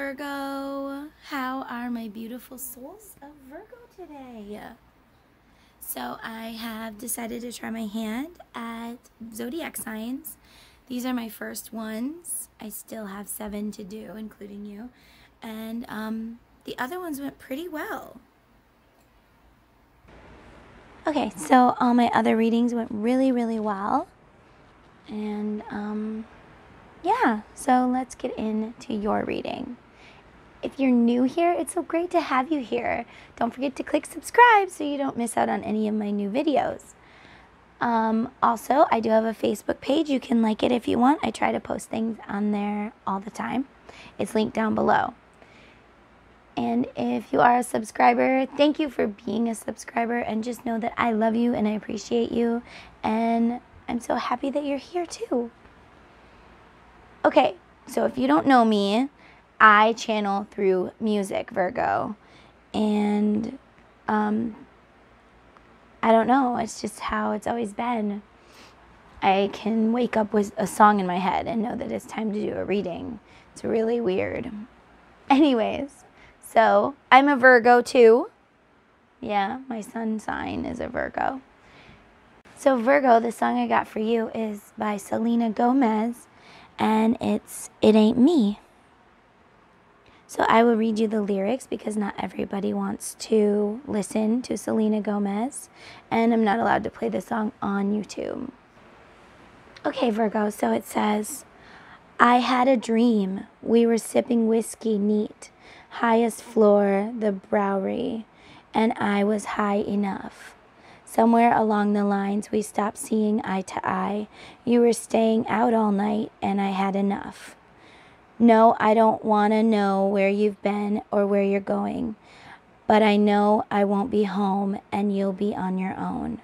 Virgo. How are my beautiful souls of Virgo today? So I have decided to try my hand at zodiac signs. These are my first ones. I still have 7 to do, including you. And the other ones went pretty well. Okay, so all my other readings went really, really well. And yeah, so let's get into your reading. If you're new here, it's so great to have you here. Don't forget to click subscribe so you don't miss out on any of my new videos. Also, I do have a Facebook page. You can like it if you want. I try to post things on there all the time. It's linked down below. And if you are a subscriber, thank you for being a subscriber. And just know that I love you and I appreciate you. And I'm so happy that you're here too. Okay, so if you don't know me, I channel through music, Virgo, and I don't know, it's just how it's always been. I can wake up with a song in my head and know that it's time to do a reading. It's really weird. Anyways, so I'm a Virgo too. Yeah, my sun sign is a Virgo. So Virgo, the song I got for you is by Selena Gomez, and it's It Ain't Me. So I will read you the lyrics because not everybody wants to listen to Selena Gomez, and I'm not allowed to play the song on YouTube. Okay, Virgo, so it says, I had a dream. We were sipping whiskey neat, highest floor, the Bowery, and I was high enough. Somewhere along the lines we stopped seeing eye to eye. You were staying out all night, and I had enough. No, I don't want to know where you've been or where you're going, but I know I won't be home and you'll be on your own.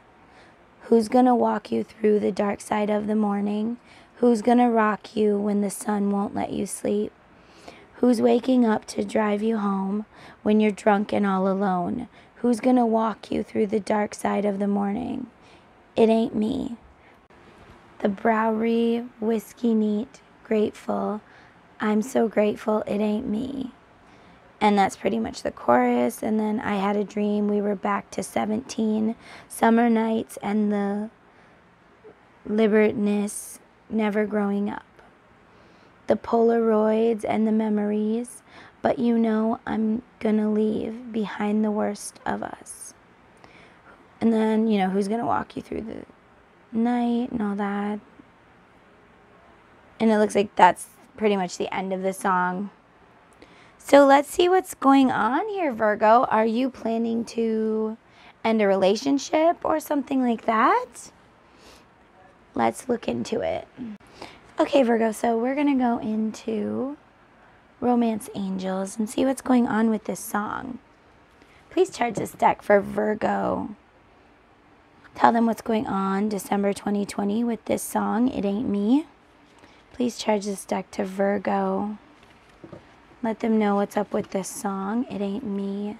Who's going to walk you through the dark side of the morning? Who's going to rock you when the sun won't let you sleep? Who's waking up to drive you home when you're drunk and all alone? Who's going to walk you through the dark side of the morning? It ain't me. The Bowery, whiskey neat, grateful. I'm so grateful it ain't me. And that's pretty much the chorus. And then I had a dream. We were back to 17 summer nights and the liberateness, never growing up. The Polaroids and the memories. But you know I'm gonna leave behind the worst of us. And then, you know, who's gonna walk you through the night and all that. And it looks like that's pretty much the end of the song. So let's see what's going on here, Virgo. Are you planning to end a relationship or something like that? Let's look into it. Okay, Virgo, so we're going to go into Romance Angels and see what's going on with this song. Please charge this deck for Virgo. Tell them what's going on December 2020 with this song, It Ain't Me. Please charge this deck to Virgo. Let them know what's up with this song, It Ain't Me.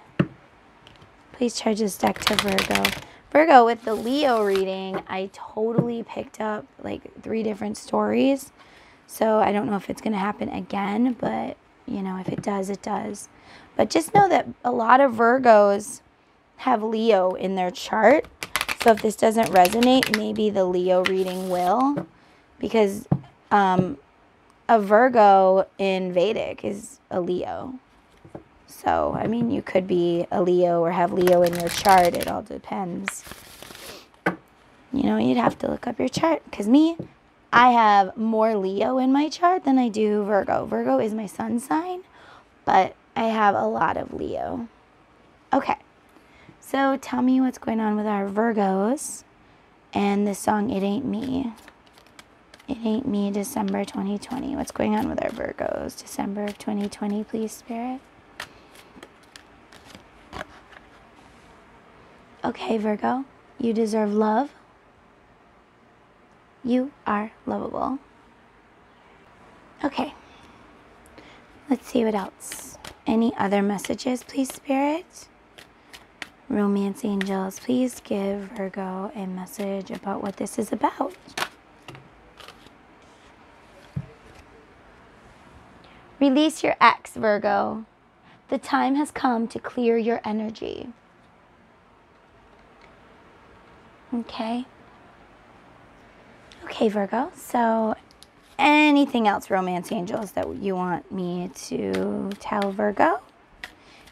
Please charge this deck to Virgo. Virgo, with the Leo reading, I totally picked up like 3 different stories. So I don't know if it's going to happen again, but, you know, if it does, it does. But just know that a lot of Virgos have Leo in their chart. So if this doesn't resonate, maybe the Leo reading will. Because a Virgo in Vedic is a Leo. So, I mean, you could be a Leo or have Leo in your chart. It all depends. You know, you'd have to look up your chart. Because me, I have more Leo in my chart than I do Virgo. Virgo is my sun sign, but I have a lot of Leo. Okay. So, tell me what's going on with our Virgos and the song It Ain't Me. It Ain't Me, December 2020. What's going on with our Virgos? December of 2020, please, Spirit. Okay, Virgo. You deserve love. You are lovable. Okay. Let's see what else. Any other messages, please, Spirit? Romance Angels, please give Virgo a message about what this is about. Release your ex, Virgo. The time has come to clear your energy. Okay. Okay, Virgo. So anything else, romance angels, that you want me to tell Virgo?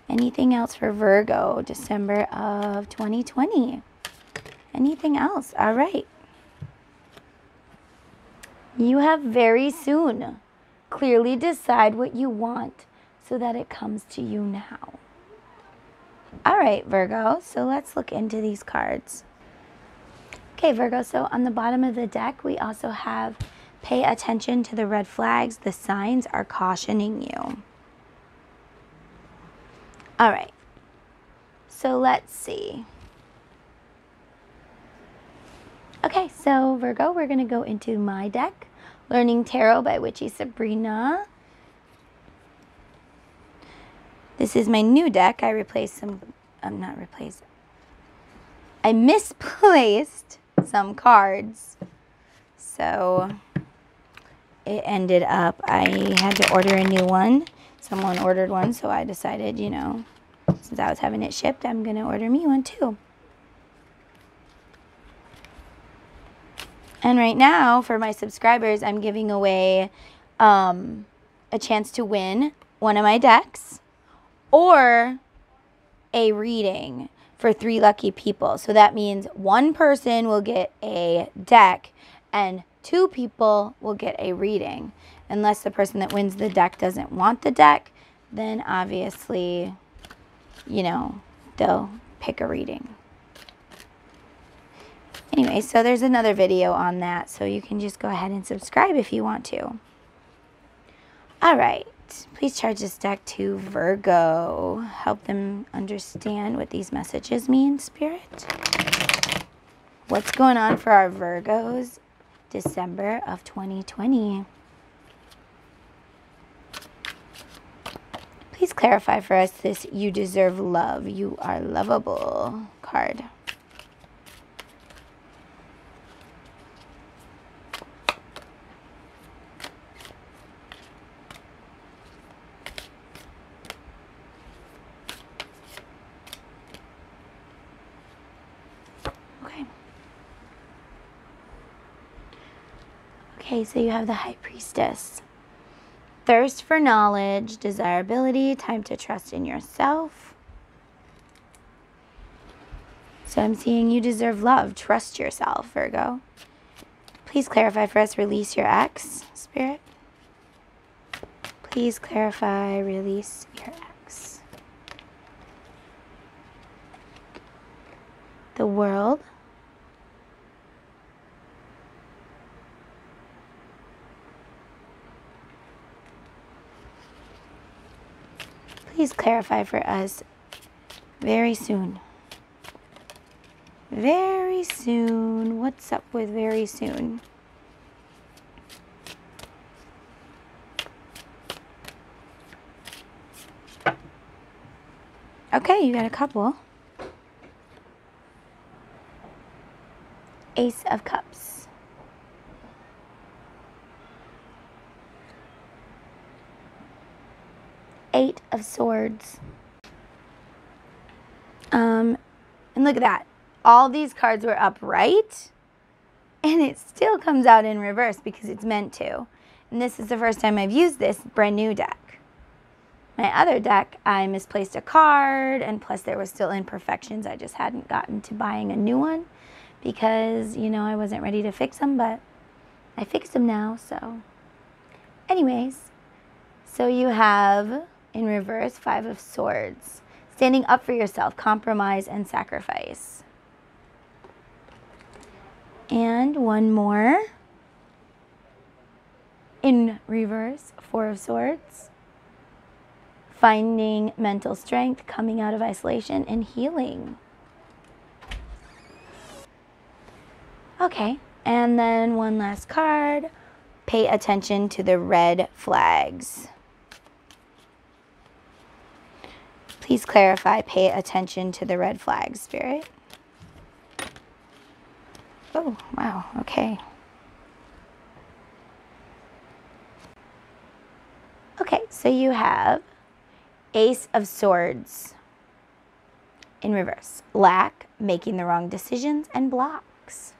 Anything else for Virgo, December of 2020? Anything else? All right. You have very soon. Clearly decide what you want so that it comes to you now. All right, Virgo. So let's look into these cards. Okay, Virgo. So on the bottom of the deck, we also have pay attention to the red flags. The signs are cautioning you. All right. So let's see. Okay, so Virgo, we're going to go into my deck, Learning Tarot by Witchy Sabrina. This is my new deck. I replaced some, not replaced. I misplaced some cards. So it ended up, I had to order a new one. Someone ordered one, so I decided, you know, since I was having it shipped, I'm going to order me one too. And right now, for my subscribers, I'm giving away a chance to win one of my decks or a reading for 3 lucky people. So that means 1 person will get a deck and 2 people will get a reading. Unless the person that wins the deck doesn't want the deck, then obviously, you know, they'll pick a reading. Anyway, so there's another video on that, so you can just go ahead and subscribe if you want to. All right, please charge this deck to Virgo. Help them understand what these messages mean, Spirit. What's going on for our Virgos, December of 2020? Please clarify for us this "you deserve love, you are lovable" card. Okay, so you have the High Priestess. Thirst for knowledge, desirability, time to trust in yourself. So I'm seeing you deserve love. Trust yourself, Virgo. Please clarify for us, release your ex, Spirit. Please clarify, release your ex. The World. Please clarify for us very soon. Very soon. What's up with very soon? Okay, you got a couple. Ace of Cups. Eight of Swords. And look at that. All these cards were upright, and it still comes out in reverse because it's meant to. And this is the first time I've used this brand new deck. My other deck, I misplaced a card, and plus there was still imperfections. I just hadn't gotten to buying a new one because, you know, I wasn't ready to fix them, but I fixed them now, so. Anyways, so you have, in reverse, 5 of Swords. Standing up for yourself, compromise, and sacrifice. And one more. In reverse, 4 of Swords. Finding mental strength, coming out of isolation, and healing. Okay, and then one last card. Pay attention to the red flags. Please clarify, pay attention to the red flags, Spirit. Oh, wow, okay. Okay, so you have Ace of Swords in reverse. Lack, making the wrong decisions, and blocks.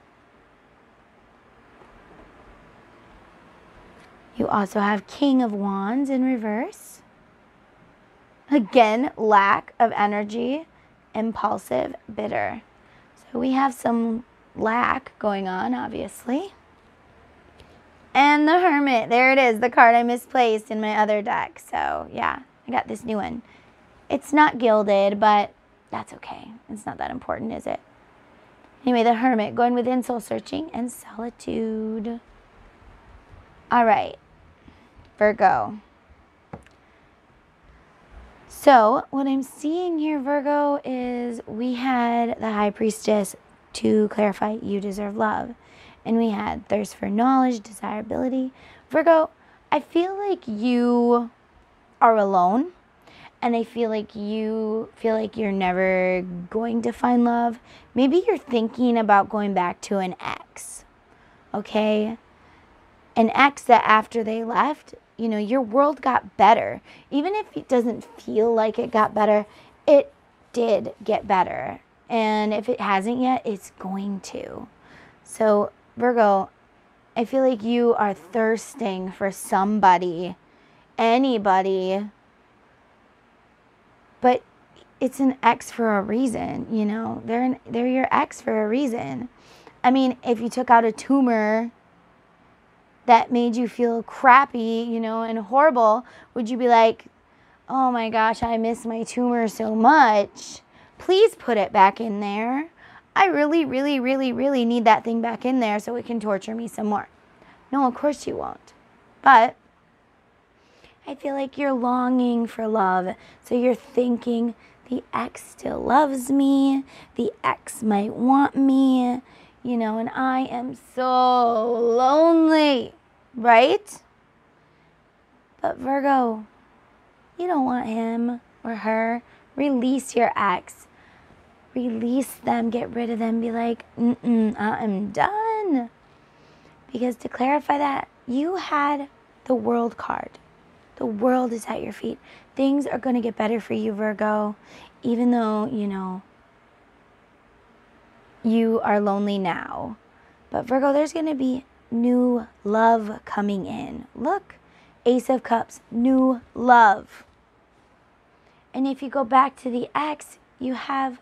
You also have King of Wands in reverse. Again, lack of energy, impulsive, bitter. So we have some lack going on, obviously. And the Hermit. There it is, the card I misplaced in my other deck. So, yeah, I got this new one. It's not gilded, but that's okay. It's not that important, is it? Anyway, the Hermit, going within, soul searching, and solitude. All right, Virgo. So, what I'm seeing here, Virgo, is we had the High Priestess to clarify you deserve love. And we had thirst for knowledge, desirability. Virgo, I feel like you are alone. And I feel like you feel like you're never going to find love. Maybe you're thinking about going back to an ex. Okay? An ex that after they left, you know, your world got better. Even if it doesn't feel like it got better, it did get better. And if it hasn't yet, it's going to. So, Virgo, I feel like you are thirsting for somebody, anybody, but it's an ex for a reason, you know. They're your ex for a reason. I mean, if you took out a tumor that made you feel crappy, you know, and horrible, would you be like, oh my gosh, I miss my tumor so much. Please put it back in there. I really, really, really, really need that thing back in there so it can torture me some more. No, of course you won't. But I feel like you're longing for love. So you're thinking, the ex still loves me. The ex might want me. You know, and I am so lonely, right? But Virgo, you don't want him or her. Release your ex. Release them, get rid of them, be like, I'm done. Because to clarify that, you had the World card. The world is at your feet. Things are going to get better for you, Virgo, even though, you know, you are lonely now. But Virgo, there's going to be new love coming in. Look, Ace of Cups, new love. And if you go back to the ex, you have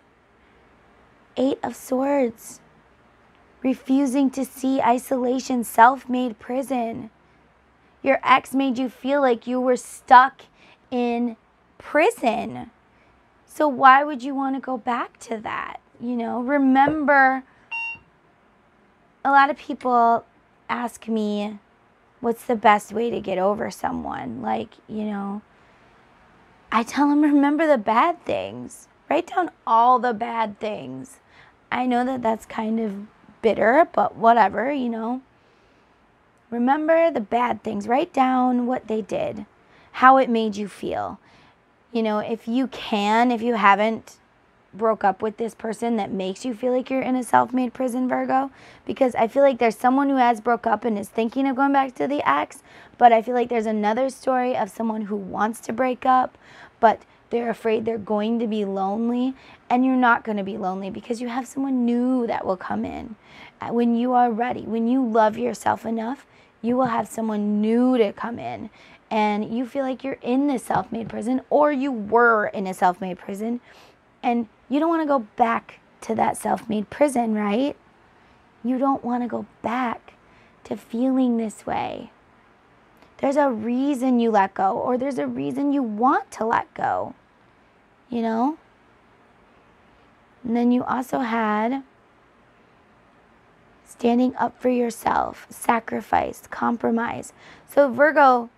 Eight of Swords, refusing to see isolation, self-made prison. Your ex made you feel like you were stuck in prison. So why would you want to go back to that? You know, remember, a lot of people ask me, what's the best way to get over someone? Like, you know, I tell them, remember the bad things. Write down all the bad things. I know that that's kind of bitter, but whatever, you know. Remember the bad things. Write down what they did, how it made you feel. You know, if you haven't broke up with this person that makes you feel like you're in a self-made prison, Virgo, because I feel like there's someone who has broke up and is thinking of going back to the ex, but I feel like there's another story of someone who wants to break up, but they're afraid they're going to be lonely, and you're not going to be lonely because you have someone new that will come in. When you are ready, when you love yourself enough, you will have someone new to come in, and you feel like you're in this self-made prison, or you were in a self-made prison, and you don't want to go back to that self-made prison, right? You don't want to go back to feeling this way. There's a reason you let go, or there's a reason you want to let go, you know? And then you also had standing up for yourself, sacrifice, compromise. So Virgo,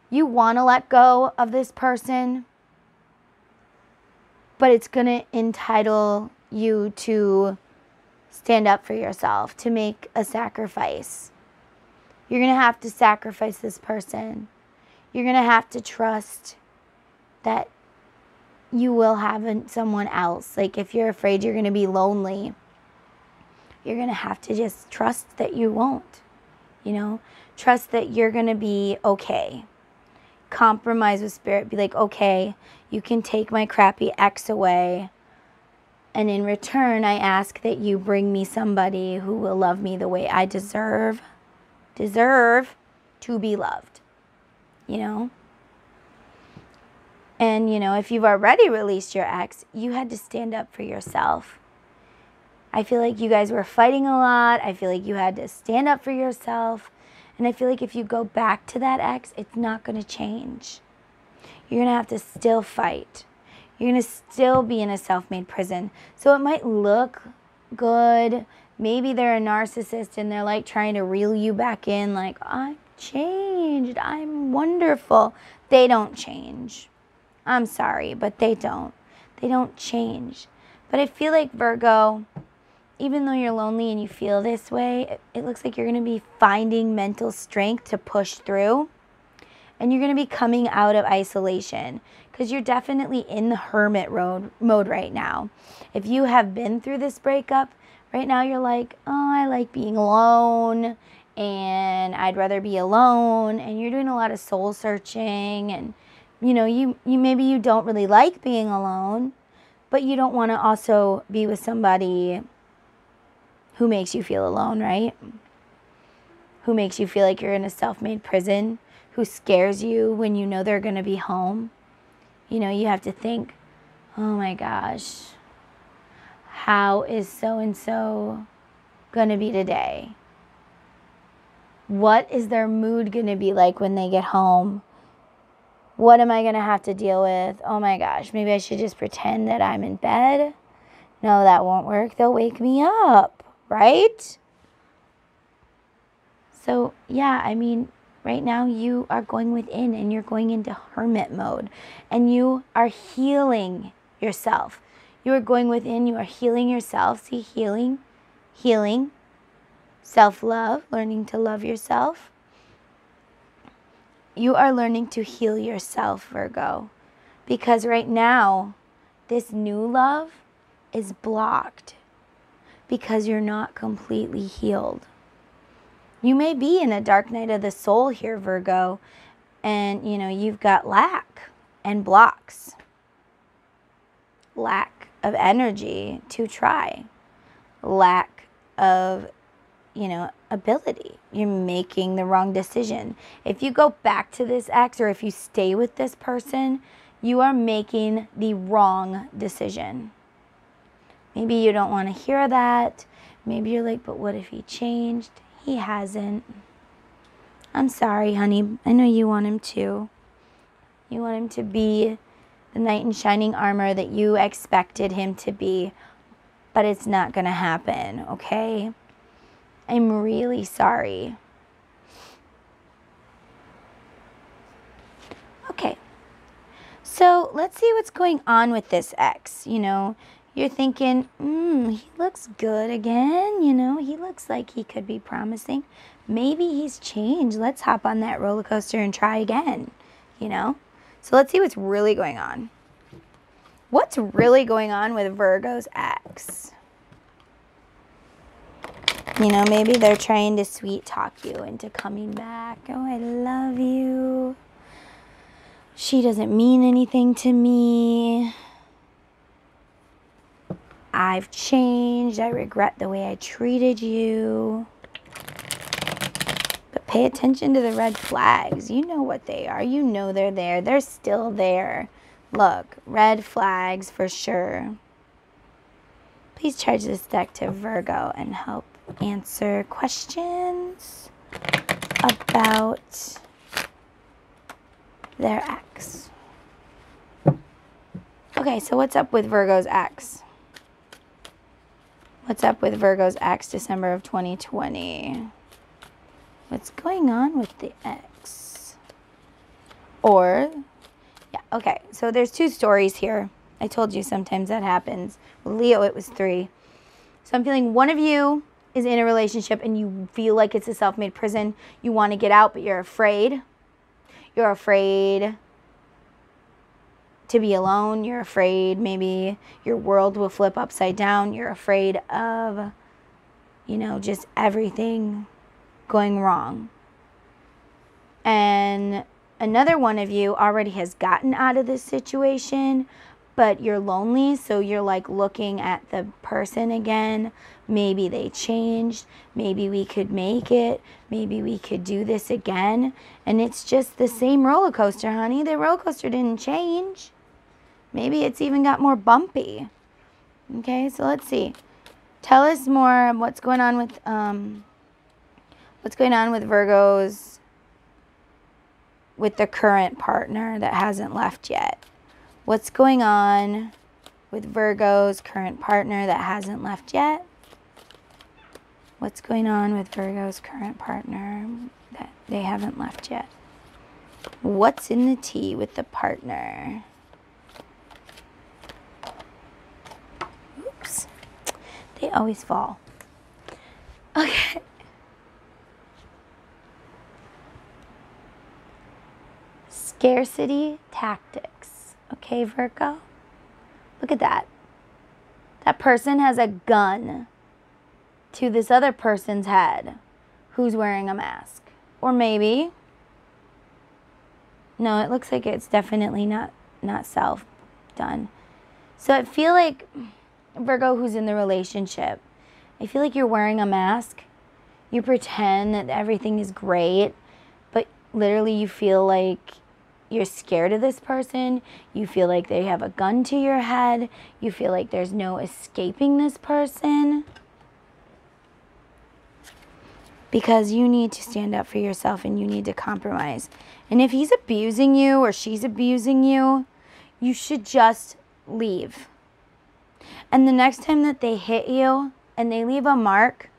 you want to let go of this person, but it's going to entitle you to stand up for yourself, to make a sacrifice. You're going to have to sacrifice this person. You're going to have to trust that you will have someone else. Like if you're afraid you're going to be lonely, you're going to have to just trust that you won't, you know, trust that you're going to be okay. compromise with spirit. Be like, okay, you can take my crappy ex away. And in return, I ask that you bring me somebody who will love me the way I deserve to be loved, you know? And, you know, if you've already released your ex, you had to stand up for yourself. I feel like you guys were fighting a lot. I feel like you had to stand up for yourself. And I feel like if you go back to that ex, it's not going to change. You're going to have to still fight. You're going to still be in a self-made prison. So it might look good. Maybe they're a narcissist and they're like trying to reel you back in like, I'm changed. I'm wonderful. They don't change. I'm sorry, but they don't. They don't change. But I feel like, Virgo, even though you're lonely and you feel this way, it looks like you're going to be finding mental strength to push through. And you're going to be coming out of isolation because you're definitely in the hermit mode right now. If you have been through this breakup, right now you're like, oh, I like being alone and I'd rather be alone. And you're doing a lot of soul searching and, you know, you maybe you don't really like being alone, but you don't want to also be with somebody who makes you feel alone, right? Who makes you feel like you're in a self-made prison, who scares you when you know they're going to be home. You know, you have to think, oh my gosh, how is so-and-so going to be today? What is their mood going to be like when they get home? What am I going to have to deal with? Oh my gosh, maybe I should just pretend that I'm in bed. No, that won't work. They'll wake me up, right? So, yeah, I mean, right now you are going within and you're going into hermit mode. And you are healing yourself. You are going within, you are healing yourself. See, healing, self-love, learning to love yourself. You are learning to heal yourself, Virgo. Because right now, this new love is blocked because you're not completely healed. You may be in a dark night of the soul here, Virgo, and, you know, you've got lack and blocks. Lack of energy to try. Lack of, you know, ability. You're making the wrong decision. If you go back to this ex or if you stay with this person, you are making the wrong decision. Maybe you don't want to hear that. Maybe you're like, but what if he changed? He hasn't. I'm sorry, honey. I know you want him to. You want him to be the knight in shining armor that you expected him to be. But it's not going to happen, okay? I'm really sorry. Okay. So let's see what's going on with this ex. You know, you're thinking, he looks good again. You know, he looks like he could be promising. Maybe he's changed. Let's hop on that roller coaster and try again, you know. So let's see what's really going on. What's really going on with Virgo's ex? You know, maybe they're trying to sweet talk you into coming back. Oh, I love you. She doesn't mean anything to me. I've changed. I regret the way I treated you. But pay attention to the red flags. You know what they are. You know they're there. They're still there. Look, red flags for sure. Please charge this deck to Virgo and help answer questions about their ex. Okay, so what's up with Virgo's ex? What's up with Virgo's ex, December of 2020? What's going on with the ex? Or, yeah, okay, so there's two stories here. I told you sometimes that happens. With Leo, it was 3. So I'm feeling one of you is in a relationship and you feel like it's a self-made prison. You want to get out, but you're afraid. You're afraid to be alone. You're afraid maybe your world will flip upside down. You're afraid of, you know, just everything going wrong. And another one of you already has gotten out of this situation, but you're lonely, so you're like looking at the person again. Maybe they changed. Maybe we could make it. Maybe we could do this again. And it's just the same roller coaster, honey. The roller coaster didn't change. Maybe it's even got more bumpy. Okay, so let's see. Tell us more what's going on with Virgos with the current partner that hasn't left yet. What's going on with Virgo's current partner that hasn't left yet? What's going on with Virgo's current partner that they haven't left yet? What's in the tea with the partner? Oops. They always fall. Okay. Scarcity tactics. Okay, Virgo? Look at that. That person has a gun to this other person's head who's wearing a mask. Or maybe, no, it looks like it's definitely not self-done. So I feel like, Virgo who's in the relationship, I feel like you're wearing a mask. You pretend that everything is great, but literally you feel like you're scared of this person. You feel like they have a gun to your head. You feel like there's no escaping this person. Because you need to stand up for yourself and you need to compromise. And if he's abusing you or she's abusing you, you should just leave. And the next time that they hit you and they leave a mark,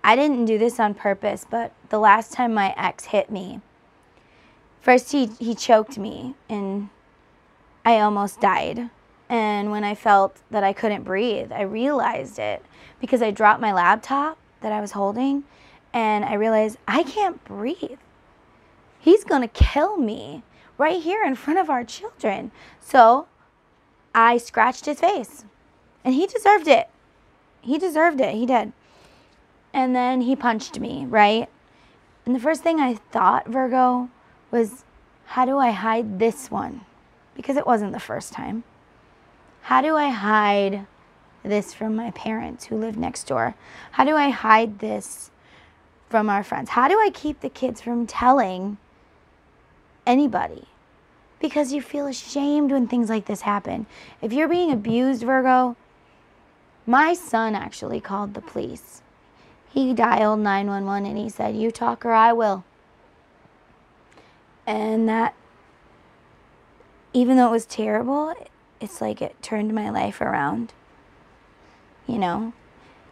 I didn't do this on purpose, but the last time my ex hit me, first he choked me and I almost died. And when I felt that I couldn't breathe, I realized it because I dropped my laptop that I was holding and I realized I can't breathe. He's gonna kill me right here in front of our children. So I scratched his face and he deserved it. He deserved it, he did. And then he punched me, right? And the first thing I thought, Virgo, was how do I hide this one? Because it wasn't the first time. How do I hide this from my parents who live next door? How do I hide this from our friends? How do I keep the kids from telling anybody? Because you feel ashamed when things like this happen. If you're being abused, Virgo, my son actually called the police. He dialed 911 and he said, "You talk or I will." And that, even though it was terrible, it's like it turned my life around, you know?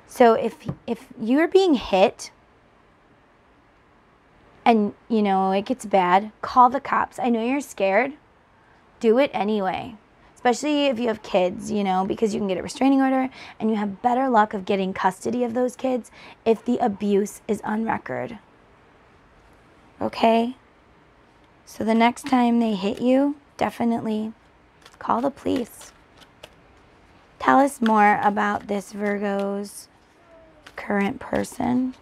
So if you're being hit and, you know, it gets bad, call the cops. I know you're scared. Do it anyway. Especially if you have kids, you know, because you can get a restraining order and you have better luck of getting custody of those kids if the abuse is on record. Okay? So the next time they hit you, definitely call the police. Tell us more about this Virgo's current person.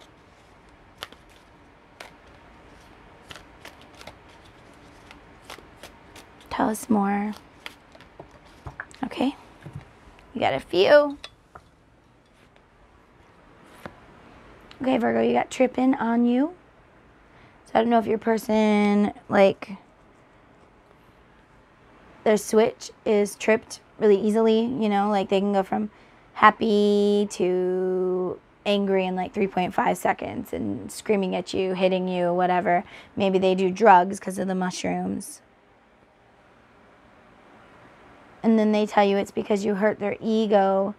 Tell us more. Okay, you got a few. Okay, Virgo, you got tripping on you. So I don't know if your person, like, their switch is tripped really easily, you know, like they can go from happy to angry in like 3.5 seconds and screaming at you, hitting you, whatever. Maybe they do drugs because of the mushrooms. And then they tell you it's because you hurt their ego.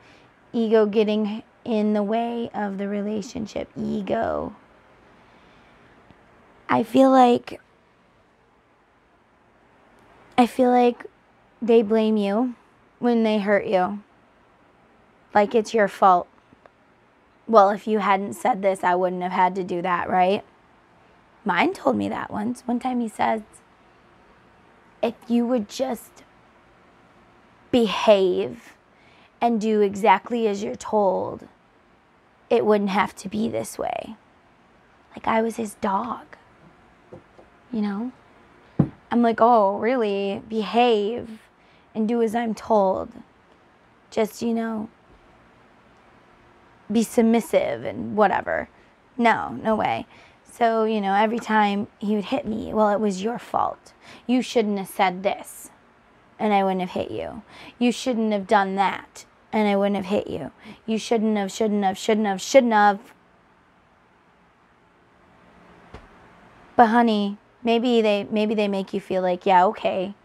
Ego getting in the way of the relationship. Ego. I feel like they blame you when they hurt you. Like it's your fault. Well, if you hadn't said this, I wouldn't have had to do that, right? Mine told me that once. One time he says, if you would just behave and do exactly as you're told, it wouldn't have to be this way. Like I was his dog, you know? I'm like, oh, really? Behave and do as I'm told. Just, be submissive and whatever. No, no way. So, every time he would hit me, well, it was your fault. You shouldn't have said this, and I wouldn't have hit you. You shouldn't have done that, and I wouldn't have hit you. You shouldn't have. But honey, maybe they make you feel like, yeah, okay,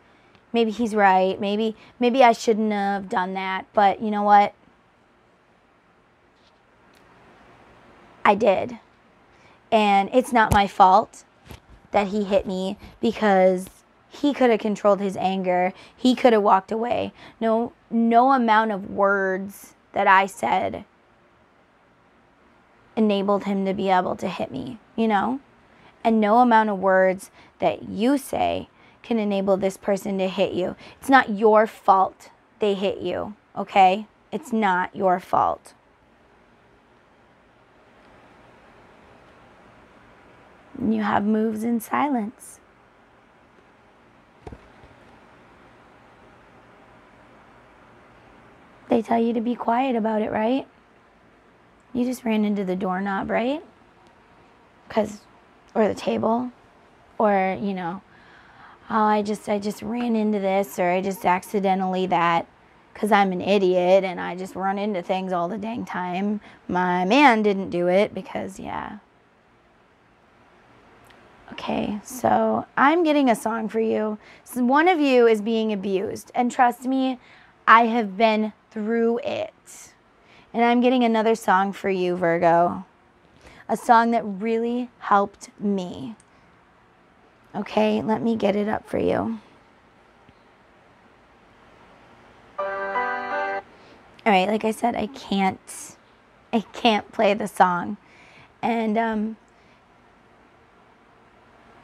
maybe he's right. Maybe I shouldn't have done that. But you know what? I did. And it's not my fault that he hit me, because he could have controlled his anger. He could have walked away. No amount of words that I said enabled him to be able to hit me, And no amount of words that you say can enable this person to hit you. It's not your fault they hit you, okay? It's not your fault. You have moves in silence. They tell you to be quiet about it, right? You just ran into the doorknob, right? Or the table, or, oh, I just ran into this, or I just accidentally that, because I'm an idiot and I just run into things all the dang time. My man didn't do it because, yeah. Okay, so I'm getting a song for you. So one of you is being abused, and trust me, I have been through it. And I'm getting another song for you, Virgo. A song that really helped me. Okay, let me get it up for you. All right, like I said, I can't play the song. And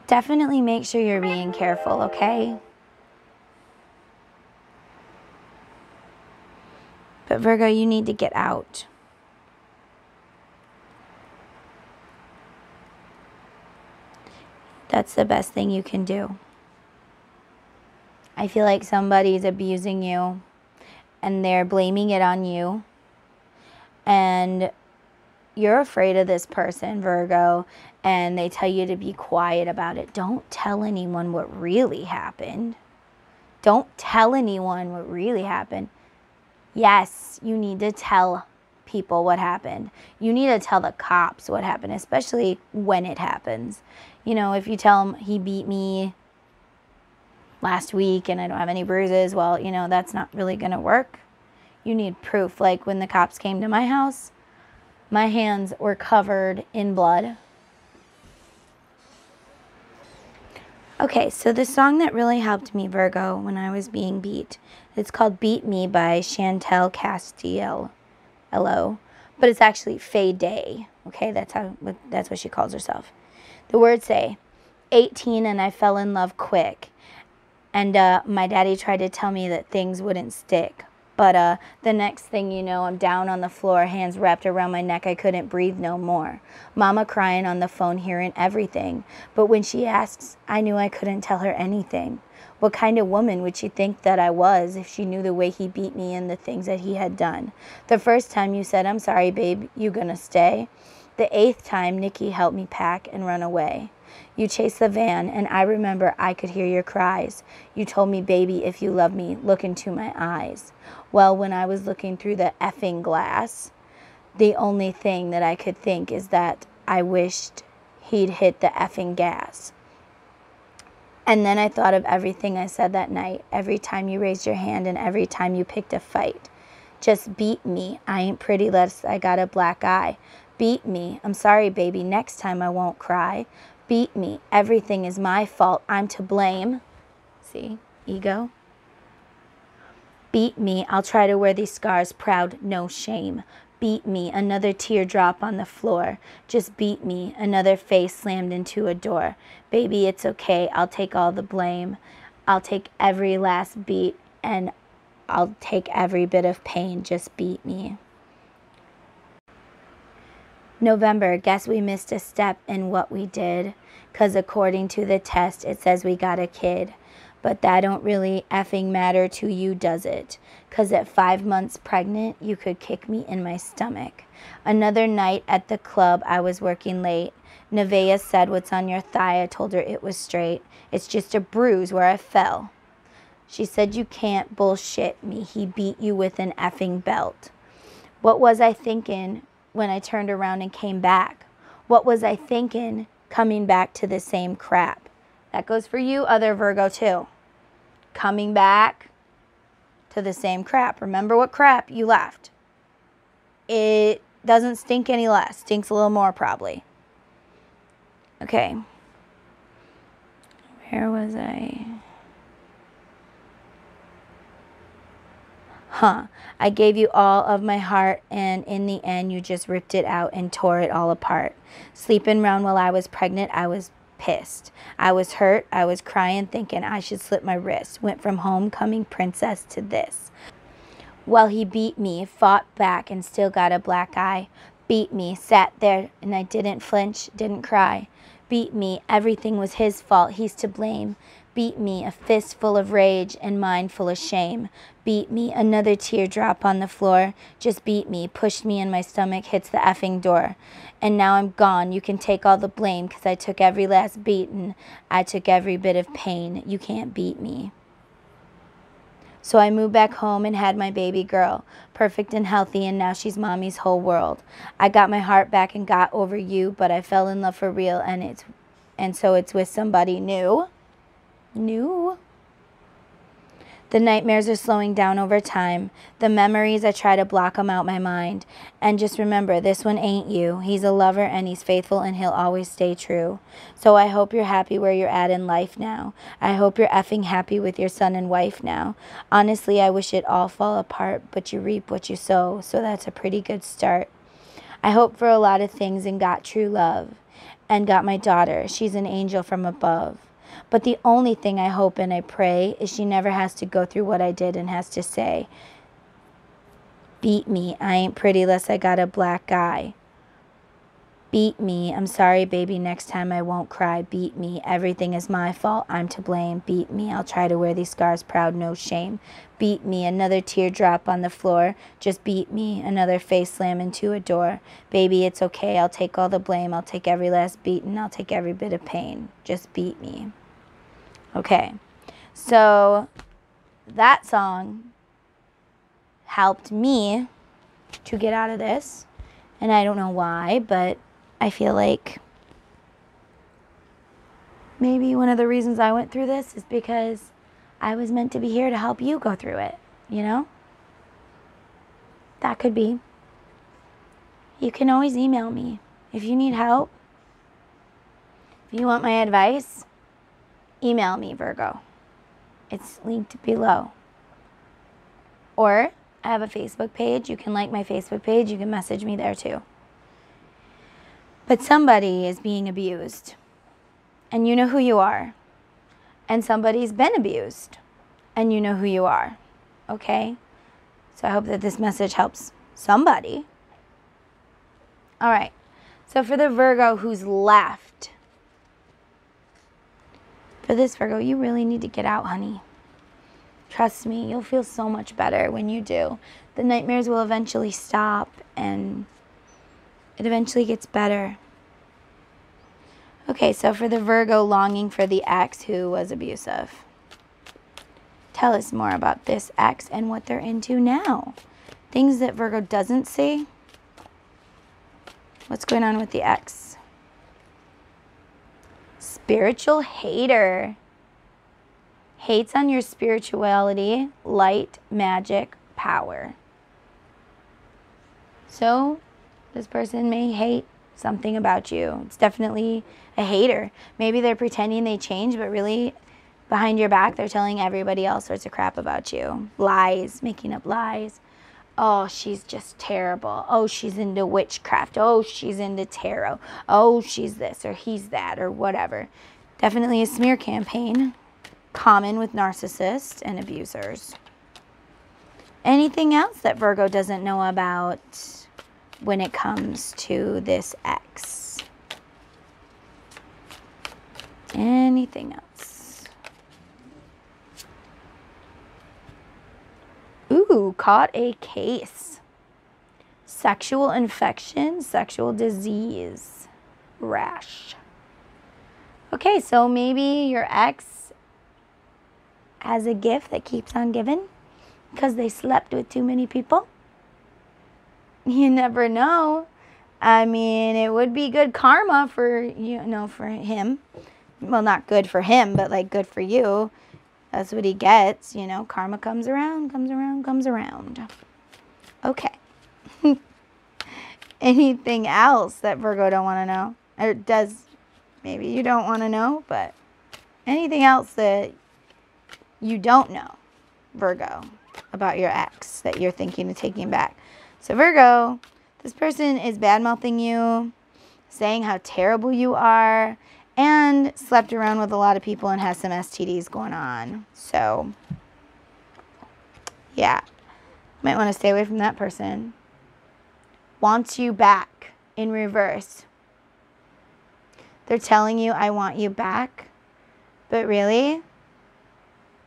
definitely make sure you're being careful, okay? But Virgo, you need to get out. That's the best thing you can do. I feel like somebody's abusing you and they're blaming it on you. And you're afraid of this person, Virgo, and they tell you to be quiet about it. Don't tell anyone what really happened. Don't tell anyone what really happened. Yes, you need to tell people what happened. You need to tell the cops what happened, especially when it happens. If you tell them he beat me last week and I don't have any bruises, well, that's not really going to work. You need proof. Like when the cops came to my house, my hands were covered in blood. Okay, so the song that really helped me, Virgo, when I was being beat, it's called Beat Me by Chantel Castiel. Hello. But it's actually Faye Day. Okay, that's what she calls herself. The words say, 18 and I fell in love quick. And my daddy tried to tell me that things wouldn't stick. But the next thing you know, I'm down on the floor, hands wrapped around my neck. I couldn't breathe no more. Mama crying on the phone, hearing everything. But when she asks, I knew I couldn't tell her anything. What kind of woman would she think that I was if she knew the way he beat me and the things that he had done? The first time you said, I'm sorry, babe, you gonna stay? The 8th time, Nikki helped me pack and run away. You chased the van, and I remember I could hear your cries. You told me, baby, if you love me, look into my eyes. Well, when I was looking through the effing glass, the only thing that I could think is that I wished he'd hit the effing gas. And then I thought of everything I said that night, every time you raised your hand and every time you picked a fight. Just beat me. I ain't pretty less I got a black eye. Beat me. I'm sorry, baby. Next time I won't cry. Beat me. Everything is my fault. I'm to blame. See? Ego. Beat me. I'll try to wear these scars proud, no shame. Beat me. Another teardrop on the floor. Just beat me. Another face slammed into a door. Baby, it's okay. I'll take all the blame. I'll take every last beat and I'll take every bit of pain. Just beat me. November, guess we missed a step in what we did. 'Cause according to the test, it says we got a kid. But that don't really effing matter to you, does it? 'Cause at 5 months pregnant, you could kick me in my stomach. Another night at the club, I was working late. Nevaeh said, what's on your thigh? I told her it was straight. It's just a bruise where I fell. She said, you can't bullshit me. He beat you with an effing belt. What was I thinking when I turned around and came back? What was I thinking coming back to the same crap? That goes for you, other Virgo, too. Coming back to the same crap. Remember what crap you left. It doesn't stink any less. Stinks a little more, probably. Okay. Where was I? I gave you all of my heart, and in the end, you just ripped it out and tore it all apart. Sleeping around while I was pregnant, I was pissed. I was hurt. I was crying, thinking I should slit my wrist. Went from homecoming princess to this. Well, he beat me, fought back, and still got a black eye. Beat me, sat there, and I didn't flinch, didn't cry. Beat me, everything was his fault, he's to blame. Beat me, a fist full of rage and mind full of shame. Beat me, another teardrop on the floor. Just beat me, pushed me in my stomach, hits the effing door. And now I'm gone, you can take all the blame, 'cause I took every last beating. I took every bit of pain, you can't beat me. So I moved back home and had my baby girl, perfect and healthy, and now she's mommy's whole world. I got my heart back and got over you, but I fell in love for real, and so it's with somebody new. The nightmares are slowing down over time. The memories, I try to block them out my mind. And just remember, this one ain't you. He's a lover and he's faithful and he'll always stay true. So I hope you're happy where you're at in life now. I hope you're effing happy with your son and wife now. Honestly, I wish it all fall apart, but you reap what you sow, so that's a pretty good start. I hope for a lot of things and got true love. And got my daughter. She's an angel from above. But the only thing I hope and I pray is she never has to go through what I did and has to say, beat me, I ain't pretty less I got a black eye. Beat me, I'm sorry baby, next time I won't cry. Beat me, everything is my fault, I'm to blame. Beat me, I'll try to wear these scars proud, no shame. Beat me, another teardrop on the floor. Just beat me, another face slam into a door. Baby, it's okay, I'll take all the blame. I'll take every last beating, I'll take every bit of pain. Just beat me. Okay, so that song helped me to get out of this, and I don't know why, but I feel like maybe one of the reasons I went through this is because I was meant to be here to help you go through it, you know? That could be. You can always email me if you need help. If you want my advice, email me, Virgo. It's linked below. Or I have a Facebook page. You can like my Facebook page. You can message me there too. But somebody is being abused. And you know who you are. And somebody's been abused. And you know who you are. Okay? So I hope that this message helps somebody. All right. So for the Virgo who's left, for this Virgo, you really need to get out, honey. Trust me, you'll feel so much better when you do. The nightmares will eventually stop and it eventually gets better. Okay, so for the Virgo longing for the ex who was abusive, tell us more about this ex and what they're into now. Things that Virgo doesn't see. What's going on with the ex? Spiritual hater. Hates on your spirituality, light, magic, power. So, this person may hate something about you. It's definitely a hater. Maybe they're pretending they change, but really, behind your back, they're telling everybody all sorts of crap about you. Lies, making up lies. Oh, she's just terrible. Oh, she's into witchcraft. Oh, she's into tarot. Oh, she's this or he's that or whatever. Definitely a smear campaign. Common with narcissists and abusers. Anything else that Virgo doesn't know about? when it comes to this ex. Anything else? Ooh, caught a case. Sexual infection, sexual disease, rash. Okay, so maybe your ex has a gift that keeps on giving because they slept with too many people. You never know. I mean, it would be good karma for, for him. Well, not good for him, but like good for you. That's what he gets, Karma comes around, comes around, comes around. Okay. Anything else that Virgo don't want to know? Or does, maybe you don't want to know, but anything else that you don't know, Virgo, about your ex that you're thinking of taking back? So Virgo, this person is bad-mouthing you, saying how terrible you are, and slept around with a lot of people and has some STDs going on. So, yeah, might want to stay away from that person. Wants you back in reverse. They're telling you, I want you back, but really,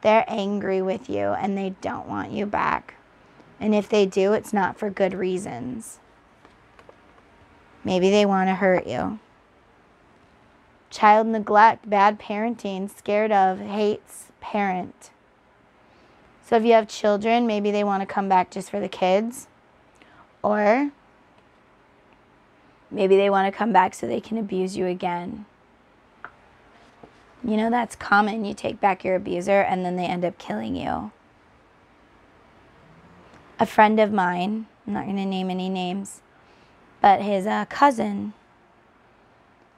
they're angry with you and they don't want you back. And if they do, it's not for good reasons. Maybe they want to hurt you. Child neglect, bad parenting, scared of, hates parent. So if you have children, maybe they want to come back just for the kids. Or maybe they want to come back so they can abuse you again. That's common. You take back your abuser and then they end up killing you. A friend of mine, I'm not going to name any names, but his cousin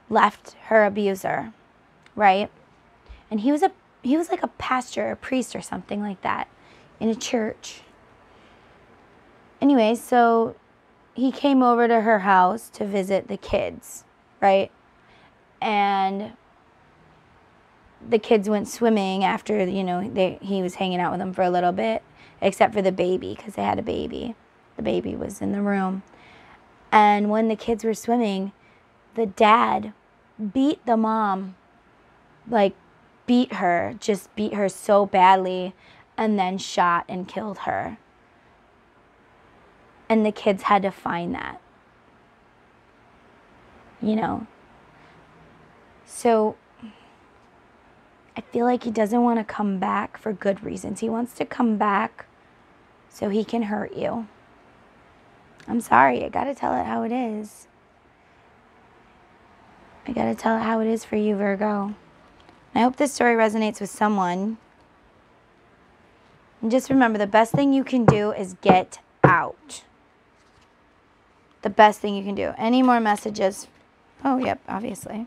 left her abuser, right? And he was like a pastor, a priest or something like that in a church. Anyway, so he came over to her house to visit the kids, right? And the kids went swimming after, he was hanging out with them for a little bit, except for the baby, because they had a baby. The baby was in the room. And when the kids were swimming, the dad beat the mom, beat her so badly, and then shot and killed her. And the kids had to find that. So I feel like he doesn't want to come back for good reasons. He wants to come back so he can hurt you. I'm sorry. I got to tell it how it is. I got to tell it how it is for you, Virgo. I hope this story resonates with someone. And just remember, the best thing you can do is get out. The best thing you can do. Any more messages? Oh, yep, obviously.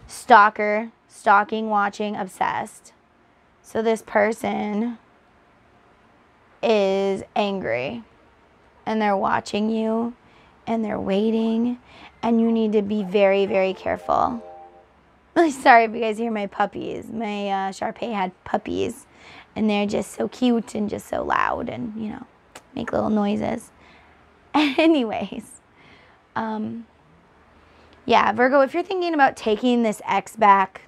Stalker, stalking, watching, obsessed. So this person is angry. And they're watching you. And they're waiting. And you need to be very, very careful. Really sorry if you guys hear my puppies. My Shar-Pei had puppies. And they're just so cute and just so loud. And, make little noises. Anyways. Yeah, Virgo, if you're thinking about taking this ex back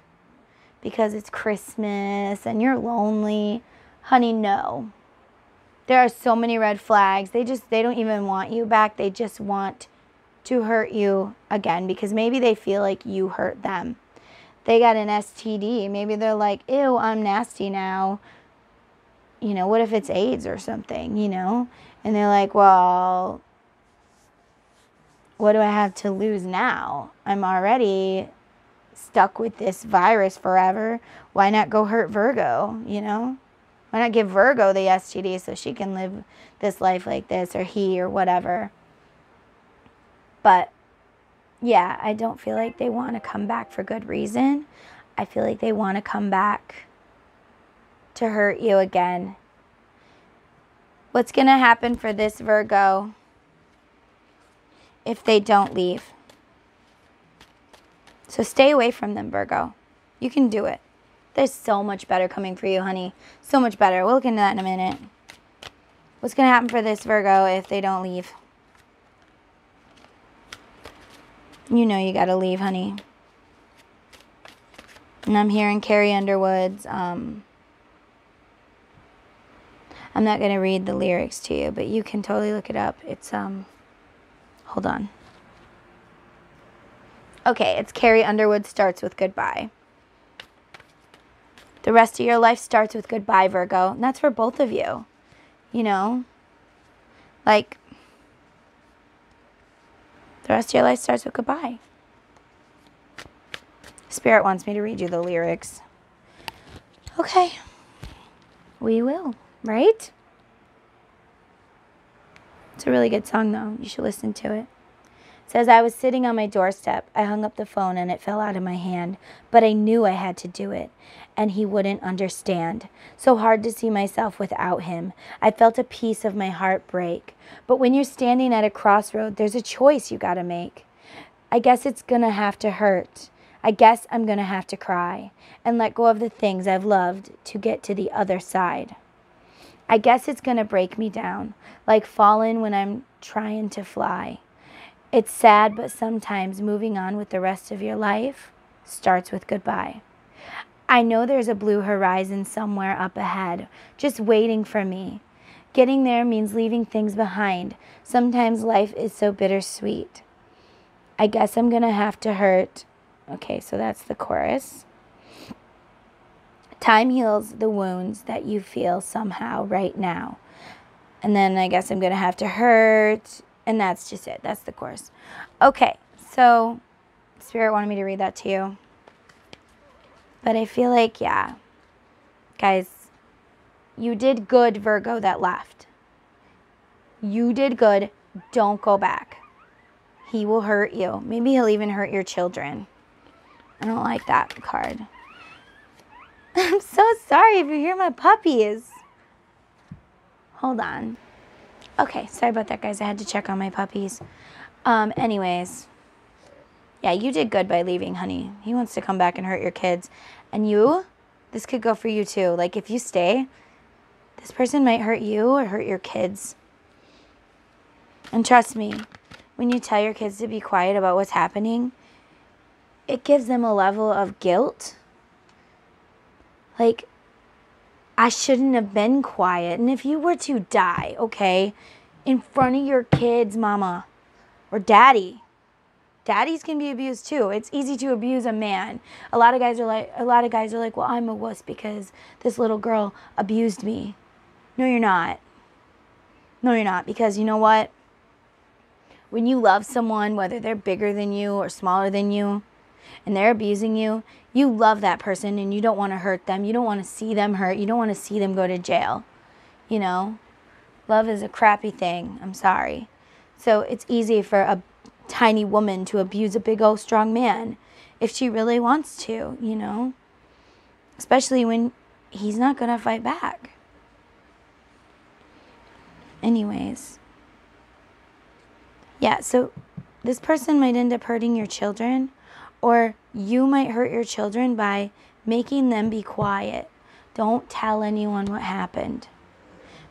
because it's Christmas and you're lonely, honey, no. There are so many red flags. They don't even want you back. They just want to hurt you again because maybe they feel like you hurt them. They got an STD. Maybe they're like, ew, I'm nasty now. What if it's AIDS or something, And they're like, well, what do I have to lose now? I'm already stuck with this virus forever. Why not go hurt Virgo, Why not give Virgo the STD so she can live this life like this, or he, or whatever. But, yeah, I don't feel like they want to come back for good reason. I feel like they want to come back to hurt you again. What's going to happen for this Virgo if they don't leave? So stay away from them, Virgo. You can do it. There's so much better coming for you, honey. So much better. We'll look into that in a minute. What's going to happen for this Virgo if they don't leave? You know you gotta leave, honey. And I'm hearing Carrie Underwood's, I'm not going to read the lyrics to you, but you can totally look it up. It's, hold on. Okay, it's Carrie Underwood starts with goodbye. The rest of your life starts with goodbye, Virgo. And that's for both of you. You know? Like, the rest of your life starts with goodbye. Spirit wants me to read you the lyrics. Okay. We will, right? It's a really good song, though. You should listen to it. It says, I was sitting on my doorstep. I hung up the phone and it fell out of my hand. But I knew I had to do it. And he wouldn't understand. So hard to see myself without him. I felt a piece of my heart break. But when you're standing at a crossroad, there's a choice you gotta make. I guess it's gonna have to hurt. I guess I'm going to have to cry and let go of the things I've loved to get to the other side. I guess it's going to break me down, like falling when I'm trying to fly. It's sad, but sometimes moving on with the rest of your life starts with goodbye. I know there's a blue horizon somewhere up ahead, just waiting for me. Getting there means leaving things behind. Sometimes life is so bittersweet. I guess I'm going to have to hurt. Okay, so that's the chorus. Time heals the wounds that you feel somehow right now. And then I guess I'm going to have to hurt. And that's just it. That's the chorus. Okay, so Spirit wanted me to read that to you. But I feel like, yeah. Guys, you did good, Virgo, that left. You did good. Don't go back. He will hurt you. Maybe he'll even hurt your children. I don't like that card. I'm so sorry if you hear my puppies. Hold on. Okay, sorry about that, guys. I had to check on my puppies. Anyways. Yeah, you did good by leaving, honey. He wants to come back and hurt your kids. And you, this could go for you too. Like, if you stay, this person might hurt you or hurt your kids. And trust me, when you tell your kids to be quiet about what's happening, it gives them a level of guilt. Like, I shouldn't have been quiet. And if you were to die, okay, in front of your kids, mama, or daddies can be abused too. It's easy to abuse a man. A lot of guys are like, well, I'm a wuss because this little girl abused me. No, you're not. No, you're not. Because you know what? When you love someone, whether they're bigger than you or smaller than you, and they're abusing you, you love that person and you don't want to hurt them. You don't want to see them hurt. You don't want to see them go to jail. You know? Love is a crappy thing. I'm sorry. So it's easy for a tiny woman to abuse a big old strong man if she really wants to, you know? Especially when he's not going to fight back. Anyways. Yeah, so this person might end up hurting your children, or you might hurt your children by making them be quiet. Don't tell anyone what happened.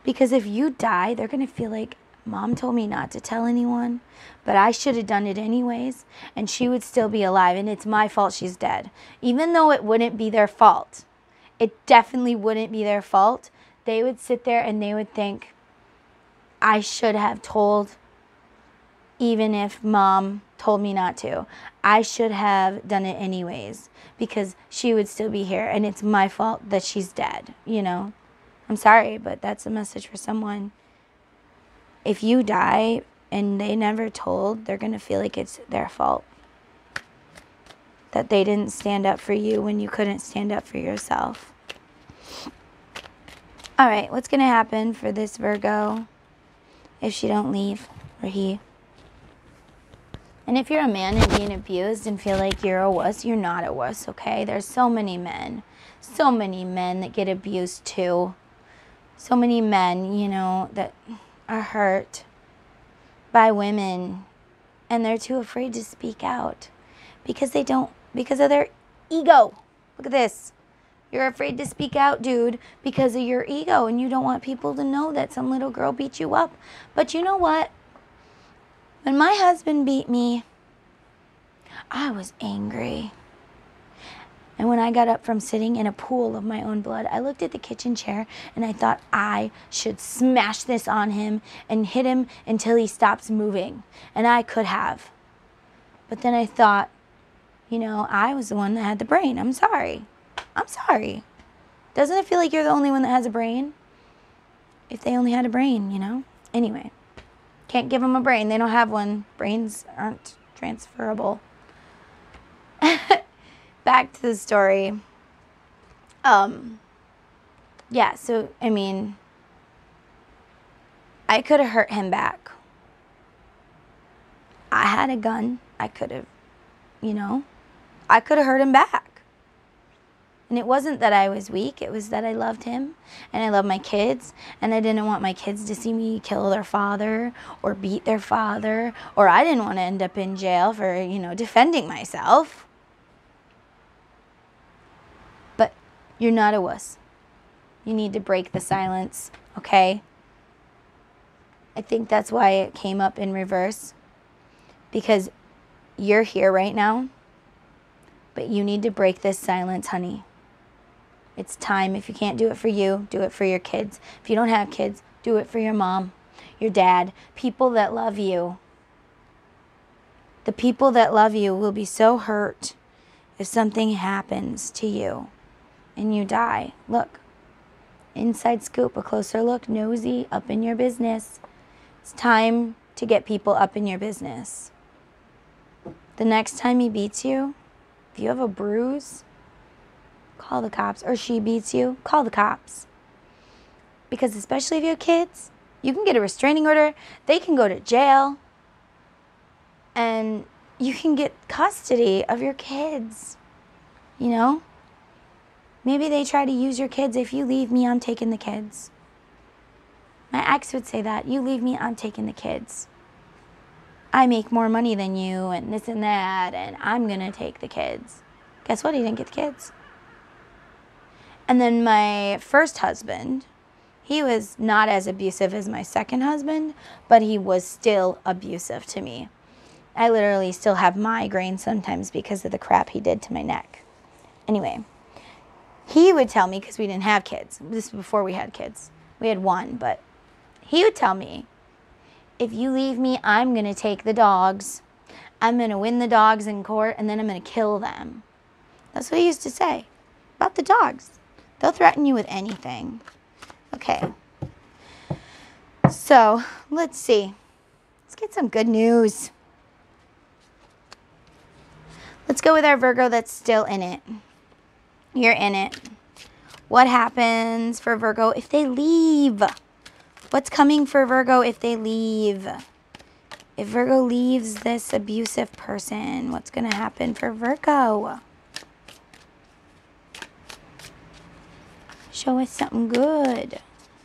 Because if you die, they're going to feel like, Mom told me not to tell anyone, but I should have done it anyways, and she would still be alive, and it's my fault she's dead. Even though it wouldn't be their fault, it definitely wouldn't be their fault, they would sit there and they would think, I should have told, even if Mom told me not to. I should have done it anyways, because she would still be here, and it's my fault that she's dead, you know? I'm sorry, but that's a message for someone. If you die and they never told, they're going to feel like it's their fault. That they didn't stand up for you when you couldn't stand up for yourself. All right, what's going to happen for this Virgo if she don't leave, or he? And if you're a man and being abused and feel like you're a wuss, you're not a wuss, okay? There's so many men that get abused too. So many men, you know, that are hurt by women, and they're too afraid to speak out because of their ego. Look at this. You're afraid to speak out, dude, because of your ego, and you don't want people to know that some little girl beat you up. But you know what? When my husband beat me, I was angry. And when I got up from sitting in a pool of my own blood, I looked at the kitchen chair and I thought I should smash this on him and hit him until he stops moving. And I could have. But then I thought, you know, I was the one that had the brain. I'm sorry. I'm sorry. Doesn't it feel like you're the only one that has a brain? If they only had a brain, you know? Anyway, can't give them a brain. They don't have one. Brains aren't transferable. Back to the story. Yeah, so, I mean, I could have hurt him back. I had a gun. I could have, you know, I could have hurt him back. And it wasn't that I was weak. It was that I loved him and I loved my kids. And I didn't want my kids to see me kill their father or beat their father. Or I didn't want to end up in jail for, you know, defending myself. But you're not a wuss. You need to break the silence, okay? I think that's why it came up in reverse. Because you're here right now. But you need to break this silence, honey. It's time. If you can't do it for you, do it for your kids. If you don't have kids, do it for your mom, your dad, people that love you. The people that love you will be so hurt if something happens to you and you die. Look, inside scoop, a closer look, nosy, up in your business. It's time to get people up in your business. The next time he beats you, if you have a bruise, call the cops. Or she beats you, call the cops. Because especially if you have kids, you can get a restraining order. They can go to jail. And you can get custody of your kids. You know? Maybe they try to use your kids. If you leave me, I'm taking the kids. My ex would say that. You leave me, I'm taking the kids. I make more money than you and this and that, and I'm going to take the kids. Guess what? He didn't get the kids. And then my first husband, he was not as abusive as my second husband, but he was still abusive to me. I literally still have migraines sometimes because of the crap he did to my neck. Anyway, he would tell me, because we didn't have kids. This was before we had kids. We had one, but he would tell me, if you leave me, I'm going to take the dogs. I'm going to win the dogs in court, and then I'm going to kill them. That's what he used to say about the dogs. They'll threaten you with anything. Okay. So, let's see. Let's get some good news. Let's go with our Virgo that's still in it. You're in it. What happens for Virgo if they leave? What's coming for Virgo if they leave? If Virgo leaves this abusive person, what's going to happen for Virgo? Show us something good.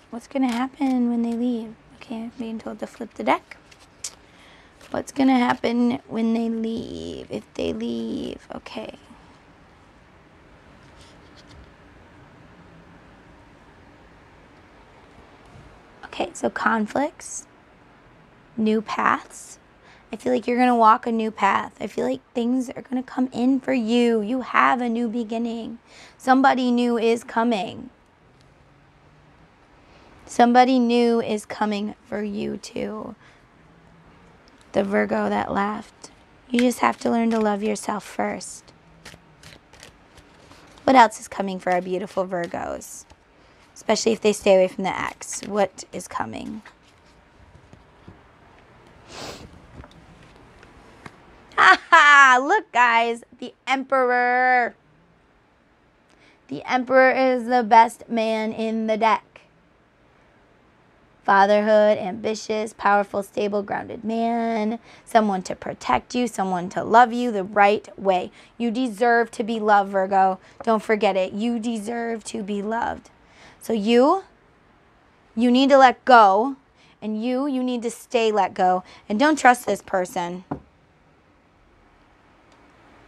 What's going to happen when they leave? Okay, I'm being told to flip the deck. What's going to happen when they leave? If they leave, okay. Okay, so conflicts, new paths. I feel like you're going to walk a new path. I feel like things are going to come in for you. You have a new beginning. Somebody new is coming. Somebody new is coming for you too. The Virgo that left. You just have to learn to love yourself first. What else is coming for our beautiful Virgos? Especially if they stay away from the ex. What is coming? Ha! Look, guys. The Emperor. The Emperor is the best man in the deck. Fatherhood, ambitious, powerful, stable, grounded man. Someone to protect you. Someone to love you the right way. You deserve to be loved, Virgo. Don't forget it. You deserve to be loved. So you need to let go. And you need to stay let go. And don't trust this person.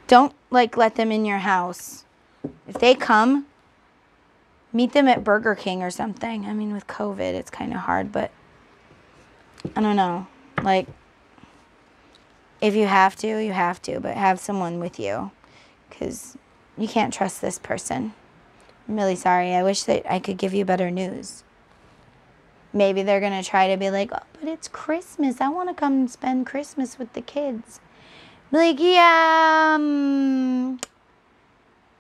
Don't, let them in your house. If they come, meet them at Burger King or something. I mean, with COVID, it's kind of hard, but I don't know. If you have to, you have to, but have someone with you, because you can't trust this person. I'm really sorry. I wish that I could give you better news. Maybe they're going to try to be like, oh, but it's Christmas. I want to come and spend Christmas with the kids. Be like, yeah,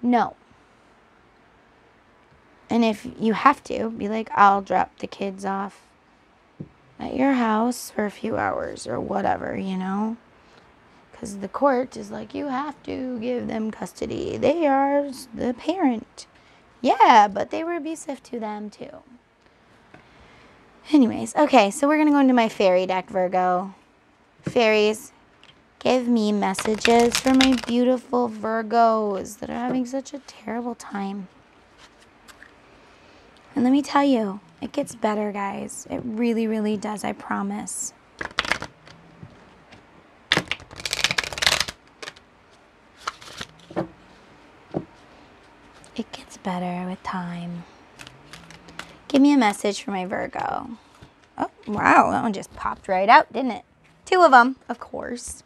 no. And if you have to, be like, I'll drop the kids off at your house for a few hours or whatever, you know. Because the court is like, you have to give them custody. They are the parent. Yeah, but they were abusive to them too. Anyways, okay, so we're going to go into my fairy deck, Virgo. Fairies, give me messages for my beautiful Virgos that are having such a terrible time. And let me tell you, it gets better, guys. It really, really does, I promise. It gets better with time. Give me a message for my Virgo. Oh, wow, that one just popped right out, didn't it? 2 of them, of course.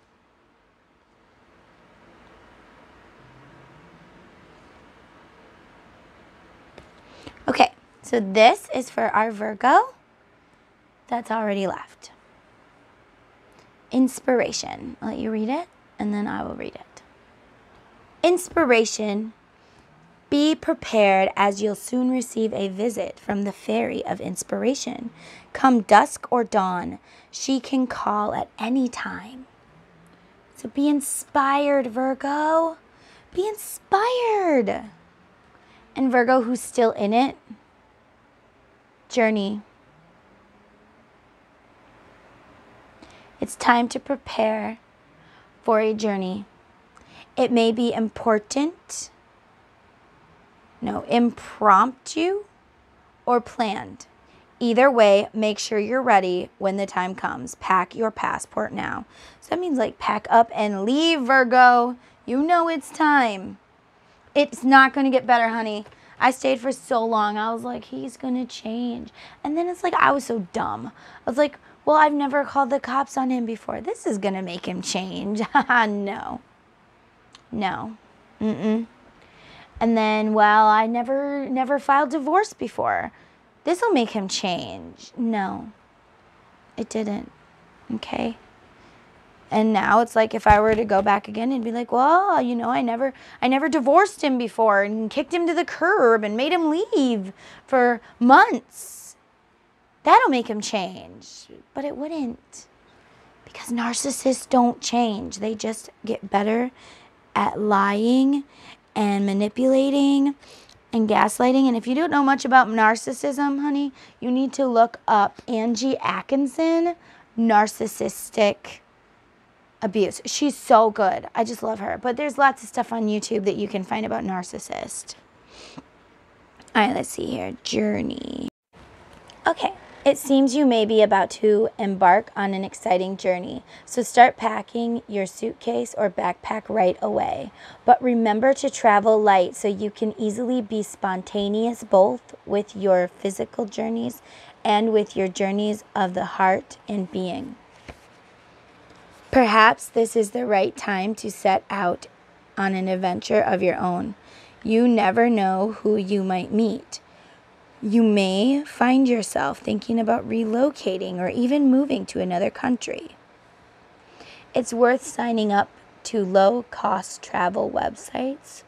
Okay, so this is for our Virgo that's already left. Inspiration. I'll let you read it, and then I will read it. Inspiration. Be prepared, as you'll soon receive a visit from the fairy of inspiration. Come dusk or dawn, she can call at any time. So be inspired, Virgo. Be inspired. And Virgo, who's still in it, journey. It's time to prepare for a journey. It may be impromptu or planned. Either way, make sure you're ready when the time comes. Pack your passport now. So that means like pack up and leave, Virgo. You know it's time. It's not going to get better, honey. I stayed for so long. I was like, he's going to change. And then it's like, I was so dumb. I was like, well, I've never called the cops on him before. This is going to make him change. No. No. Mm-mm. And then, well, I never filed divorce before. This will make him change. No, it didn't. Okay. And now it's like if I were to go back again, it'd be like, well, you know, I never divorced him before and kicked him to the curb and made him leave for months. That'll make him change. But it wouldn't. Because narcissists don't change. They just get better at lying and manipulating and gaslighting. And if you don't know much about narcissism, honey, you need to look up Angie Atkinson, Narcissistic Abuse. She's so good. I just love her. But there's lots of stuff on YouTube that you can find about narcissist. All right, let's see here. Journey. Okay. It seems you may be about to embark on an exciting journey, so start packing your suitcase or backpack right away. But remember to travel light so you can easily be spontaneous both with your physical journeys and with your journeys of the heart and being. Perhaps this is the right time to set out on an adventure of your own. You never know who you might meet. You may find yourself thinking about relocating or even moving to another country. It's worth signing up to low-cost travel websites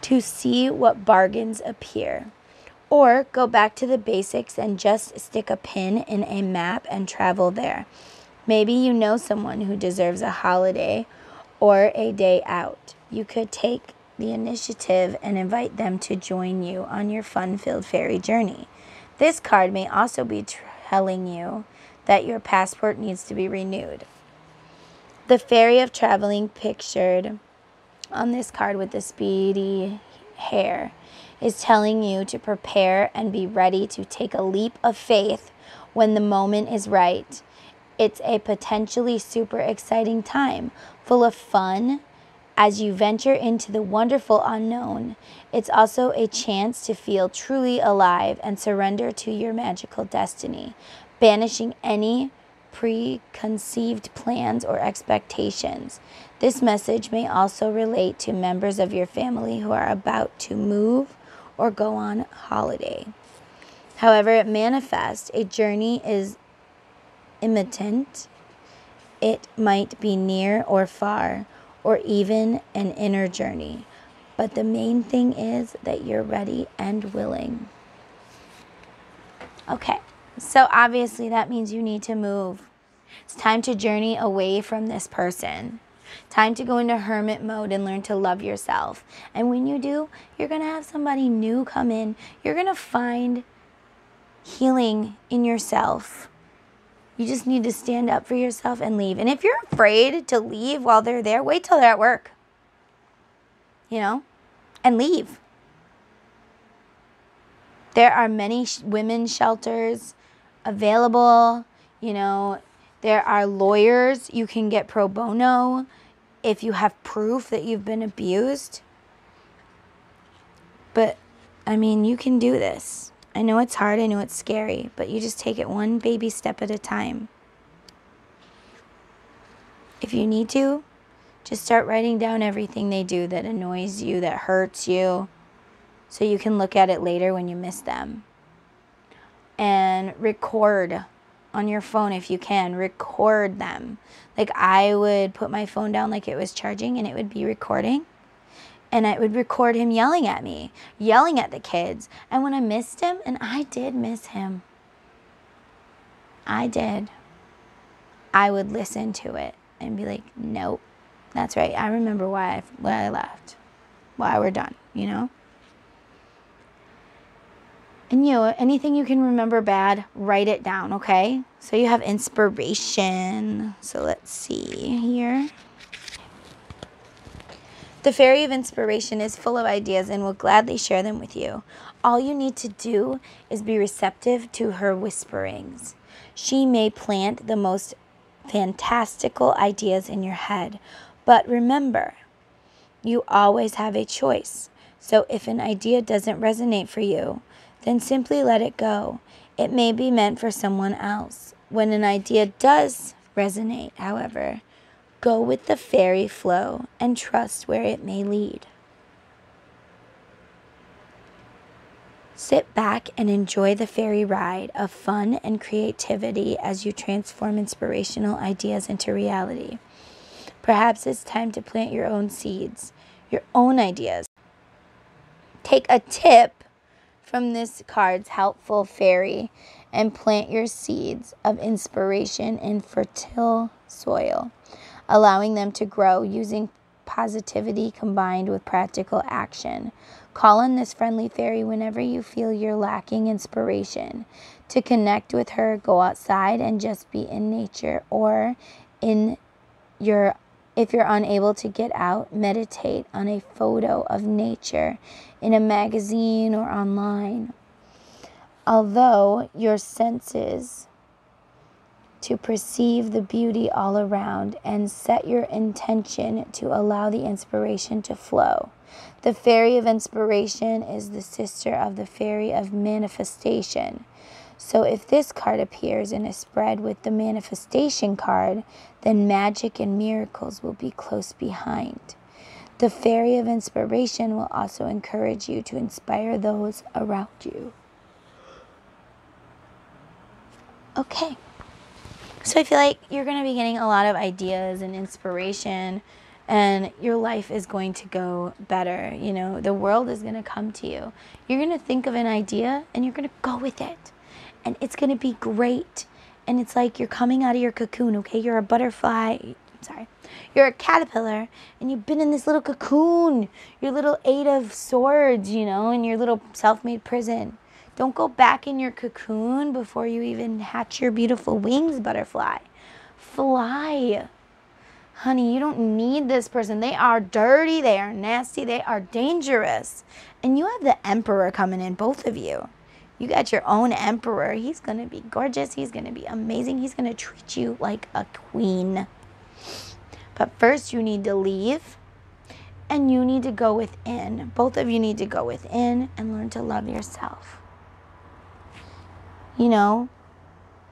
to see what bargains appear. Or go back to the basics and just stick a pin in a map and travel there. Maybe you know someone who deserves a holiday or a day out. You could take the initiative and invite them to join you on your fun-filled fairy journey. This card may also be telling you that your passport needs to be renewed. The fairy of traveling pictured on this card with the speedy hair is telling you to prepare and be ready to take a leap of faith when the moment is right. It's a potentially super exciting time, full of fun. As you venture into the wonderful unknown, it's also a chance to feel truly alive and surrender to your magical destiny, banishing any preconceived plans or expectations. This message may also relate to members of your family who are about to move or go on holiday. However it manifests, a journey is imminent. It might be near or far, or even an inner journey. But the main thing is that you're ready and willing. Okay, so obviously that means you need to move. It's time to journey away from this person. Time to go into hermit mode and learn to love yourself. And when you do, you're going to have somebody new come in. You're going to find healing in yourself. You just need to stand up for yourself and leave. And if you're afraid to leave while they're there, wait till they're at work. And leave. There are many women's shelters available. There are lawyers. You can get pro bono if you have proof that you've been abused. But, you can do this. I know it's hard. I know it's scary. But you just take it one baby step at a time. If you need to, just start writing down everything they do that annoys you, that hurts you, so you can look at it later when you miss them. And record on your phone if you can. Record them. Like I would put my phone down like it was charging and it would be recording. And I would record him yelling at me, yelling at the kids. And when I missed him, and I did miss him. I did. I would listen to it and be like, nope, that's right. I remember why I left. Why we're done, And anything you can remember bad, write it down, okay? So you have inspiration. So let's see here. The fairy of inspiration is full of ideas and will gladly share them with you. All you need to do is be receptive to her whisperings. She may plant the most fantastical ideas in your head, but remember, you always have a choice. So if an idea doesn't resonate for you, then simply let it go. It may be meant for someone else. When an idea does resonate, however, go with the fairy flow and trust where it may lead. Sit back and enjoy the fairy ride of fun and creativity as you transform inspirational ideas into reality. Perhaps it's time to plant your own seeds, your own ideas. Take a tip from this card's helpful fairy and plant your seeds of inspiration in fertile soil, allowing them to grow using positivity combined with practical action. Call on this friendly fairy whenever you feel you're lacking inspiration. To connect with her, go outside and just be in nature, or if you're unable to get out, meditate on a photo of nature in a magazine or online. Although your senses to perceive the beauty all around and set your intention to allow the inspiration to flow. The fairy of inspiration is the sister of the fairy of manifestation. So if this card appears in a spread with the manifestation card, then magic and miracles will be close behind. The fairy of inspiration will also encourage you to inspire those around you. Okay. So I feel like you're going to be getting a lot of ideas and inspiration, and your life is going to go better. The world is going to come to you. You're going to think of an idea, and you're going to go with it. And it's going to be great. And it's like you're coming out of your cocoon, okay? You're a butterfly. You're a caterpillar, and you've been in this little cocoon, your little 8 of swords, in your little self-made prison. Don't go back in your cocoon before you even hatch your beautiful wings, butterfly. Fly. Honey, you don't need this person. They are dirty. They are nasty. They are dangerous. And you have the emperor coming in, both of you. You got your own emperor. He's going to be gorgeous. He's going to be amazing. He's going to treat you like a queen. But first, you need to leave. And you need to go within. Both of you need to go within and learn to love yourself.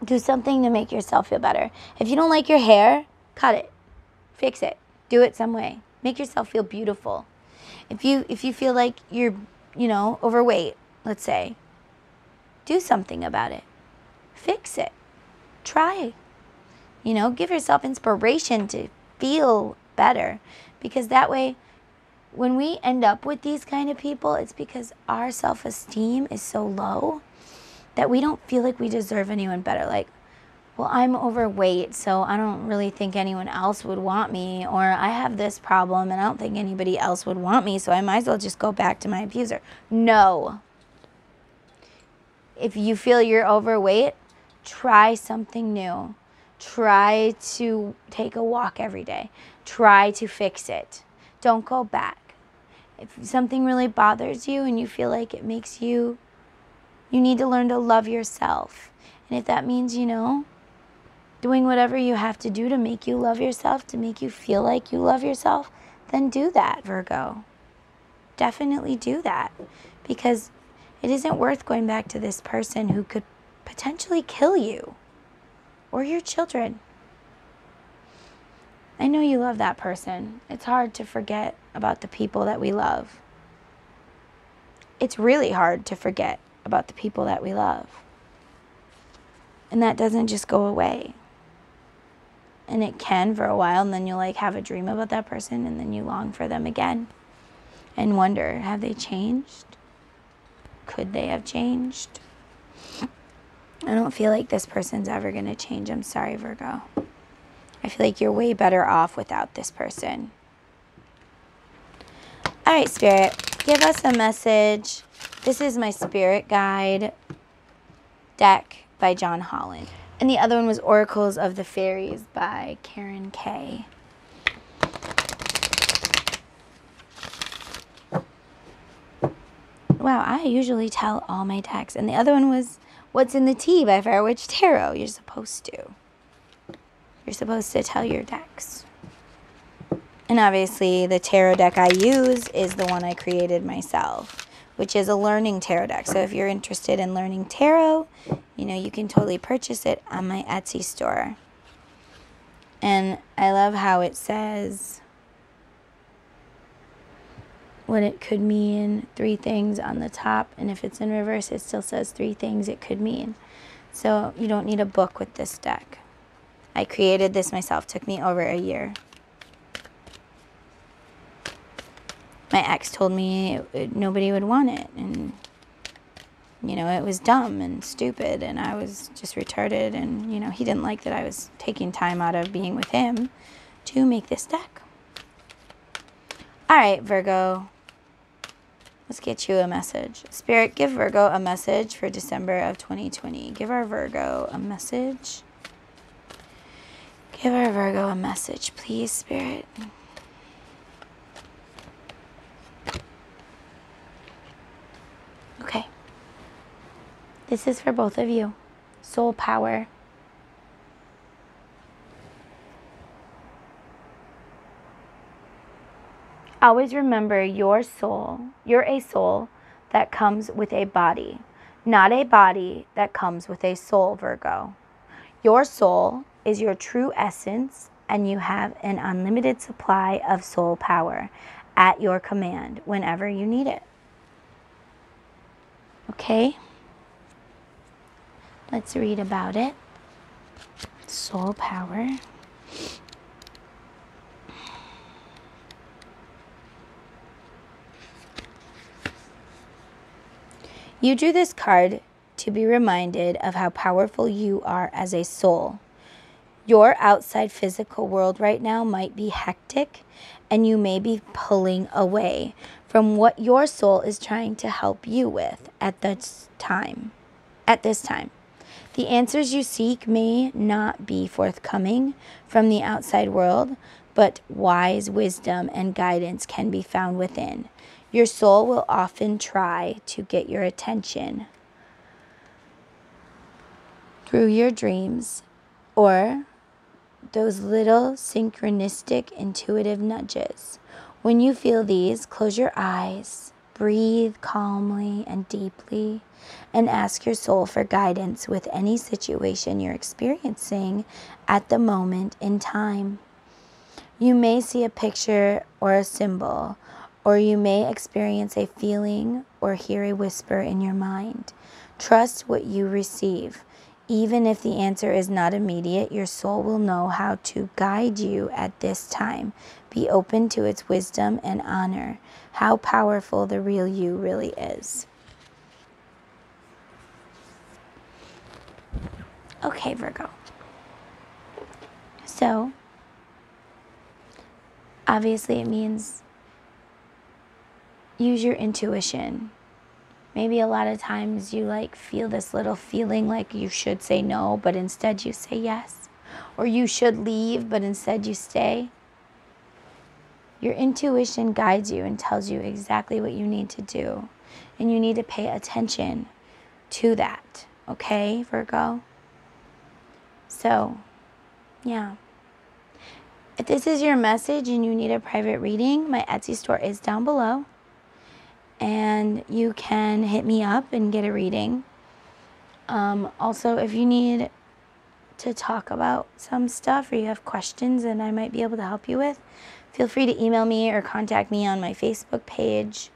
Do something to make yourself feel better. If you don't like your hair, cut it. Fix it. Do it some way. Make yourself feel beautiful. If you feel like you're, overweight, let's say, do something about it. Fix it. Try. Give yourself inspiration to feel better, because that way when we end up with these kind of people, it's because our self-esteem is so low that we don't feel like we deserve anyone better. Like, well, I'm overweight, so I don't really think anyone else would want me, or I have this problem and I don't think anybody else would want me, so I might as well just go back to my abuser. No. If you feel you're overweight, try something new. Try to take a walk every day. Try to fix it. Don't go back. If something really bothers you and you feel like it makes you need to learn to love yourself. And if that means, doing whatever you have to do to make you love yourself, to make you feel like you love yourself, then do that, Virgo. Definitely do that. Because it isn't worth going back to this person who could potentially kill you or your children. I know you love that person. It's hard to forget about the people that we love. It's really hard to forget about the people that we love. And that doesn't just go away. And it can for a while, and then you'll have a dream about that person, and then you long for them again and wonder, have they changed? Could they have changed? I don't feel like this person's ever going to change. I'm sorry, Virgo. I feel like you're way better off without this person. All right, Spirit, give us a message. This is my Spirit Guide deck by John Holland. And the other one was Oracles of the Fairies by Karen K. Wow, I usually tell all my decks. And the other one was What's in the Tea by Fire Witch Tarot. You're supposed to. You're supposed to tell your decks. And obviously the tarot deck I use is the one I created myself, which is a learning tarot deck. So if you're interested in learning tarot, you can totally purchase it on my Etsy store. And I love how it says what it could mean, 3 things on the top. And if it's in reverse, it still says 3 things it could mean. So you don't need a book with this deck. I created this myself. Took me over a year. My ex told me nobody would want it. And, it was dumb and stupid. And I was just retarded. And, he didn't like that I was taking time out of being with him to make this deck. All right, Virgo. Let's get you a message. Spirit, give Virgo a message for December of 2020. Give our Virgo a message. Give our Virgo a message, please, Spirit. Okay. This is for both of you. Soul power. Always remember you're a soul that comes with a body, not a body that comes with a soul, Virgo. Your soul is your true essence, and you have an unlimited supply of soul power at your command whenever you need it. Okay? Let's read about it. Soul power. You drew this card to be reminded of how powerful you are as a soul. Your outside physical world right now might be hectic, and you may be pulling away from what your soul is trying to help you with at this time. The answers you seek may not be forthcoming from the outside world, but wise wisdom and guidance can be found within. Your soul will often try to get your attention through your dreams or those little synchronistic intuitive nudges. When you feel these, close your eyes, breathe calmly and deeply and ask your soul for guidance with any situation you're experiencing at the moment in time. You may see a picture or a symbol, or you may experience a feeling or hear a whisper in your mind. Trust what you receive. Even if the answer is not immediate, your soul will know how to guide you at this time. Be open to its wisdom and honor how powerful the real you really is. Okay, Virgo. So, obviously it means use your intuition. Maybe a lot of times you feel this little feeling like you should say no, but instead you say yes. Or you should leave, but instead you stay. Your intuition guides you and tells you exactly what you need to do. And you need to pay attention to that. Okay, Virgo? So, yeah. If this is your message and you need a private reading, my Etsy store is down below. And you can hit me up and get a reading. Also, if you need to talk about some stuff or you have questions and I might be able to help you with, feel free to email me or contact me on my Facebook page,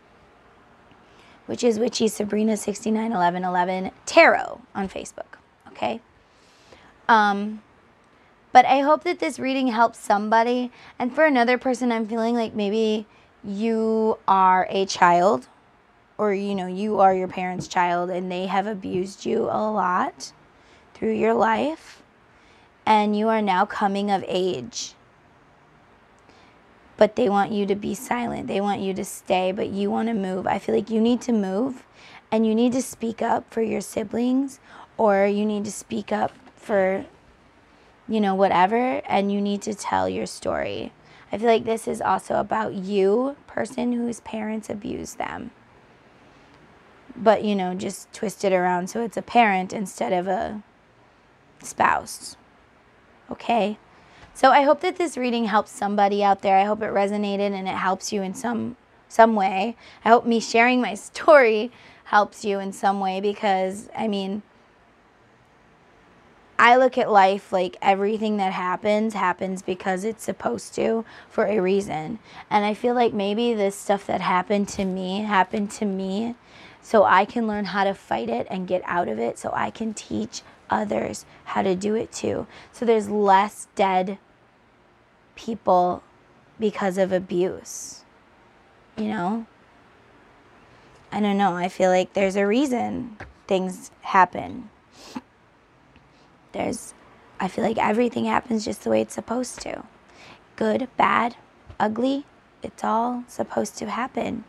which is Witchy Sabrina 691111 Tarot on Facebook. Okay? But I hope that this reading helps somebody. And for another person, I'm feeling like maybe you are a child, or you are your parents' child and they have abused you a lot through your life, and you are now coming of age, but they want you to be silent, they want you to stay, but you want to move. I feel like you need to move, and you need to speak up for your siblings, or you need to speak up for whatever, and you need to tell your story. I feel like this is also about you, person whose parents abused them. But, just twist it around so it's a parent instead of a spouse. Okay? So I hope that this reading helps somebody out there. I hope it resonated and it helps you in some way. I hope me sharing my story helps you in some way, because, I look at life like everything that happens because it's supposed to, for a reason. And I feel like maybe this stuff that happened to me so I can learn how to fight it and get out of it, so I can teach others how to do it too. So there's less dead people because of abuse. I don't know. I feel like there's a reason things happen. I feel like everything happens just the way it's supposed to. Good, bad, ugly, it's all supposed to happen.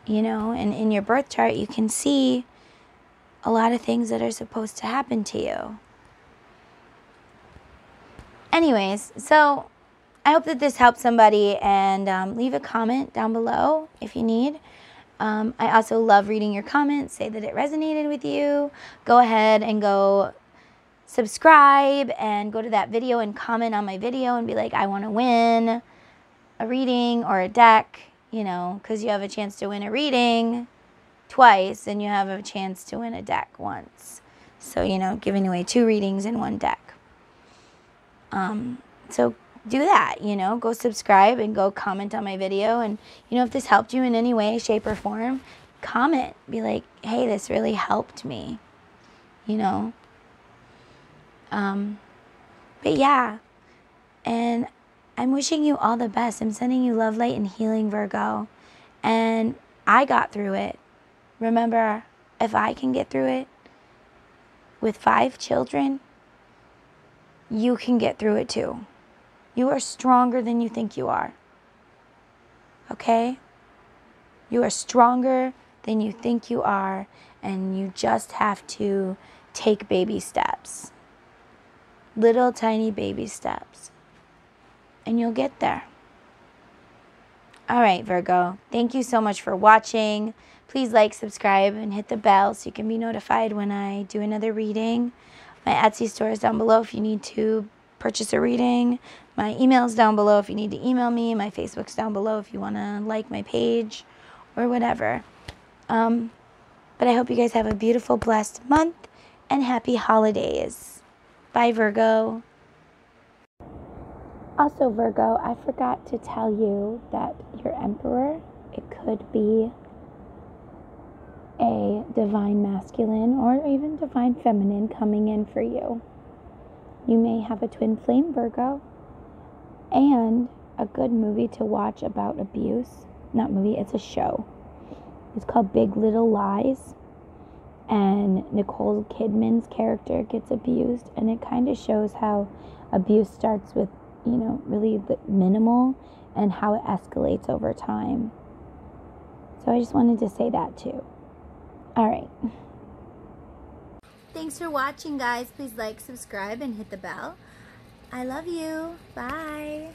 And in your birth chart, you can see a lot of things that are supposed to happen to you. Anyways, so I hope that this helps somebody, and leave a comment down below if you need. I also love reading your comments. Say that it resonated with you. Go ahead and go subscribe and go to that video and comment on my video and be like, I want to win a reading or a deck, because you have a chance to win a reading twice and you have a chance to win a deck once. So, giving away 2 readings in 1 deck. So do that, go subscribe and go comment on my video. And, if this helped you in any way, shape, or form, comment. Be like, hey, this really helped me, But yeah, and I'm wishing you all the best. I'm sending you love, light, and healing, Virgo. And I got through it. Remember, if I can get through it with 5 children, you can get through it too. You are stronger than you think you are. Okay? You are stronger than you think you are, and you just have to take baby steps. Little tiny baby steps. And you'll get there. All right, Virgo. Thank you so much for watching. Please like, subscribe, and hit the bell so you can be notified when I do another reading. My Etsy store is down below if you need to purchase a reading. My email is down below if you need to email me. My Facebook's down below if you want to like my page or whatever. But I hope you guys have a beautiful, blessed month, and happy holidays. Bye, Virgo. Also, Virgo, I forgot to tell you that your emperor, it could be a divine masculine or even divine feminine coming in for you. You may have a twin flame, Virgo. And a good movie to watch about abuse. Not movie, it's a show. It's called Big Little Lies. And Nicole Kidman's character gets abused. And it kind of shows how abuse starts with, really minimal and how it escalates over time. So I just wanted to say that too. All right. Thanks for watching, guys. Please like, subscribe, and hit the bell. I love you. Bye.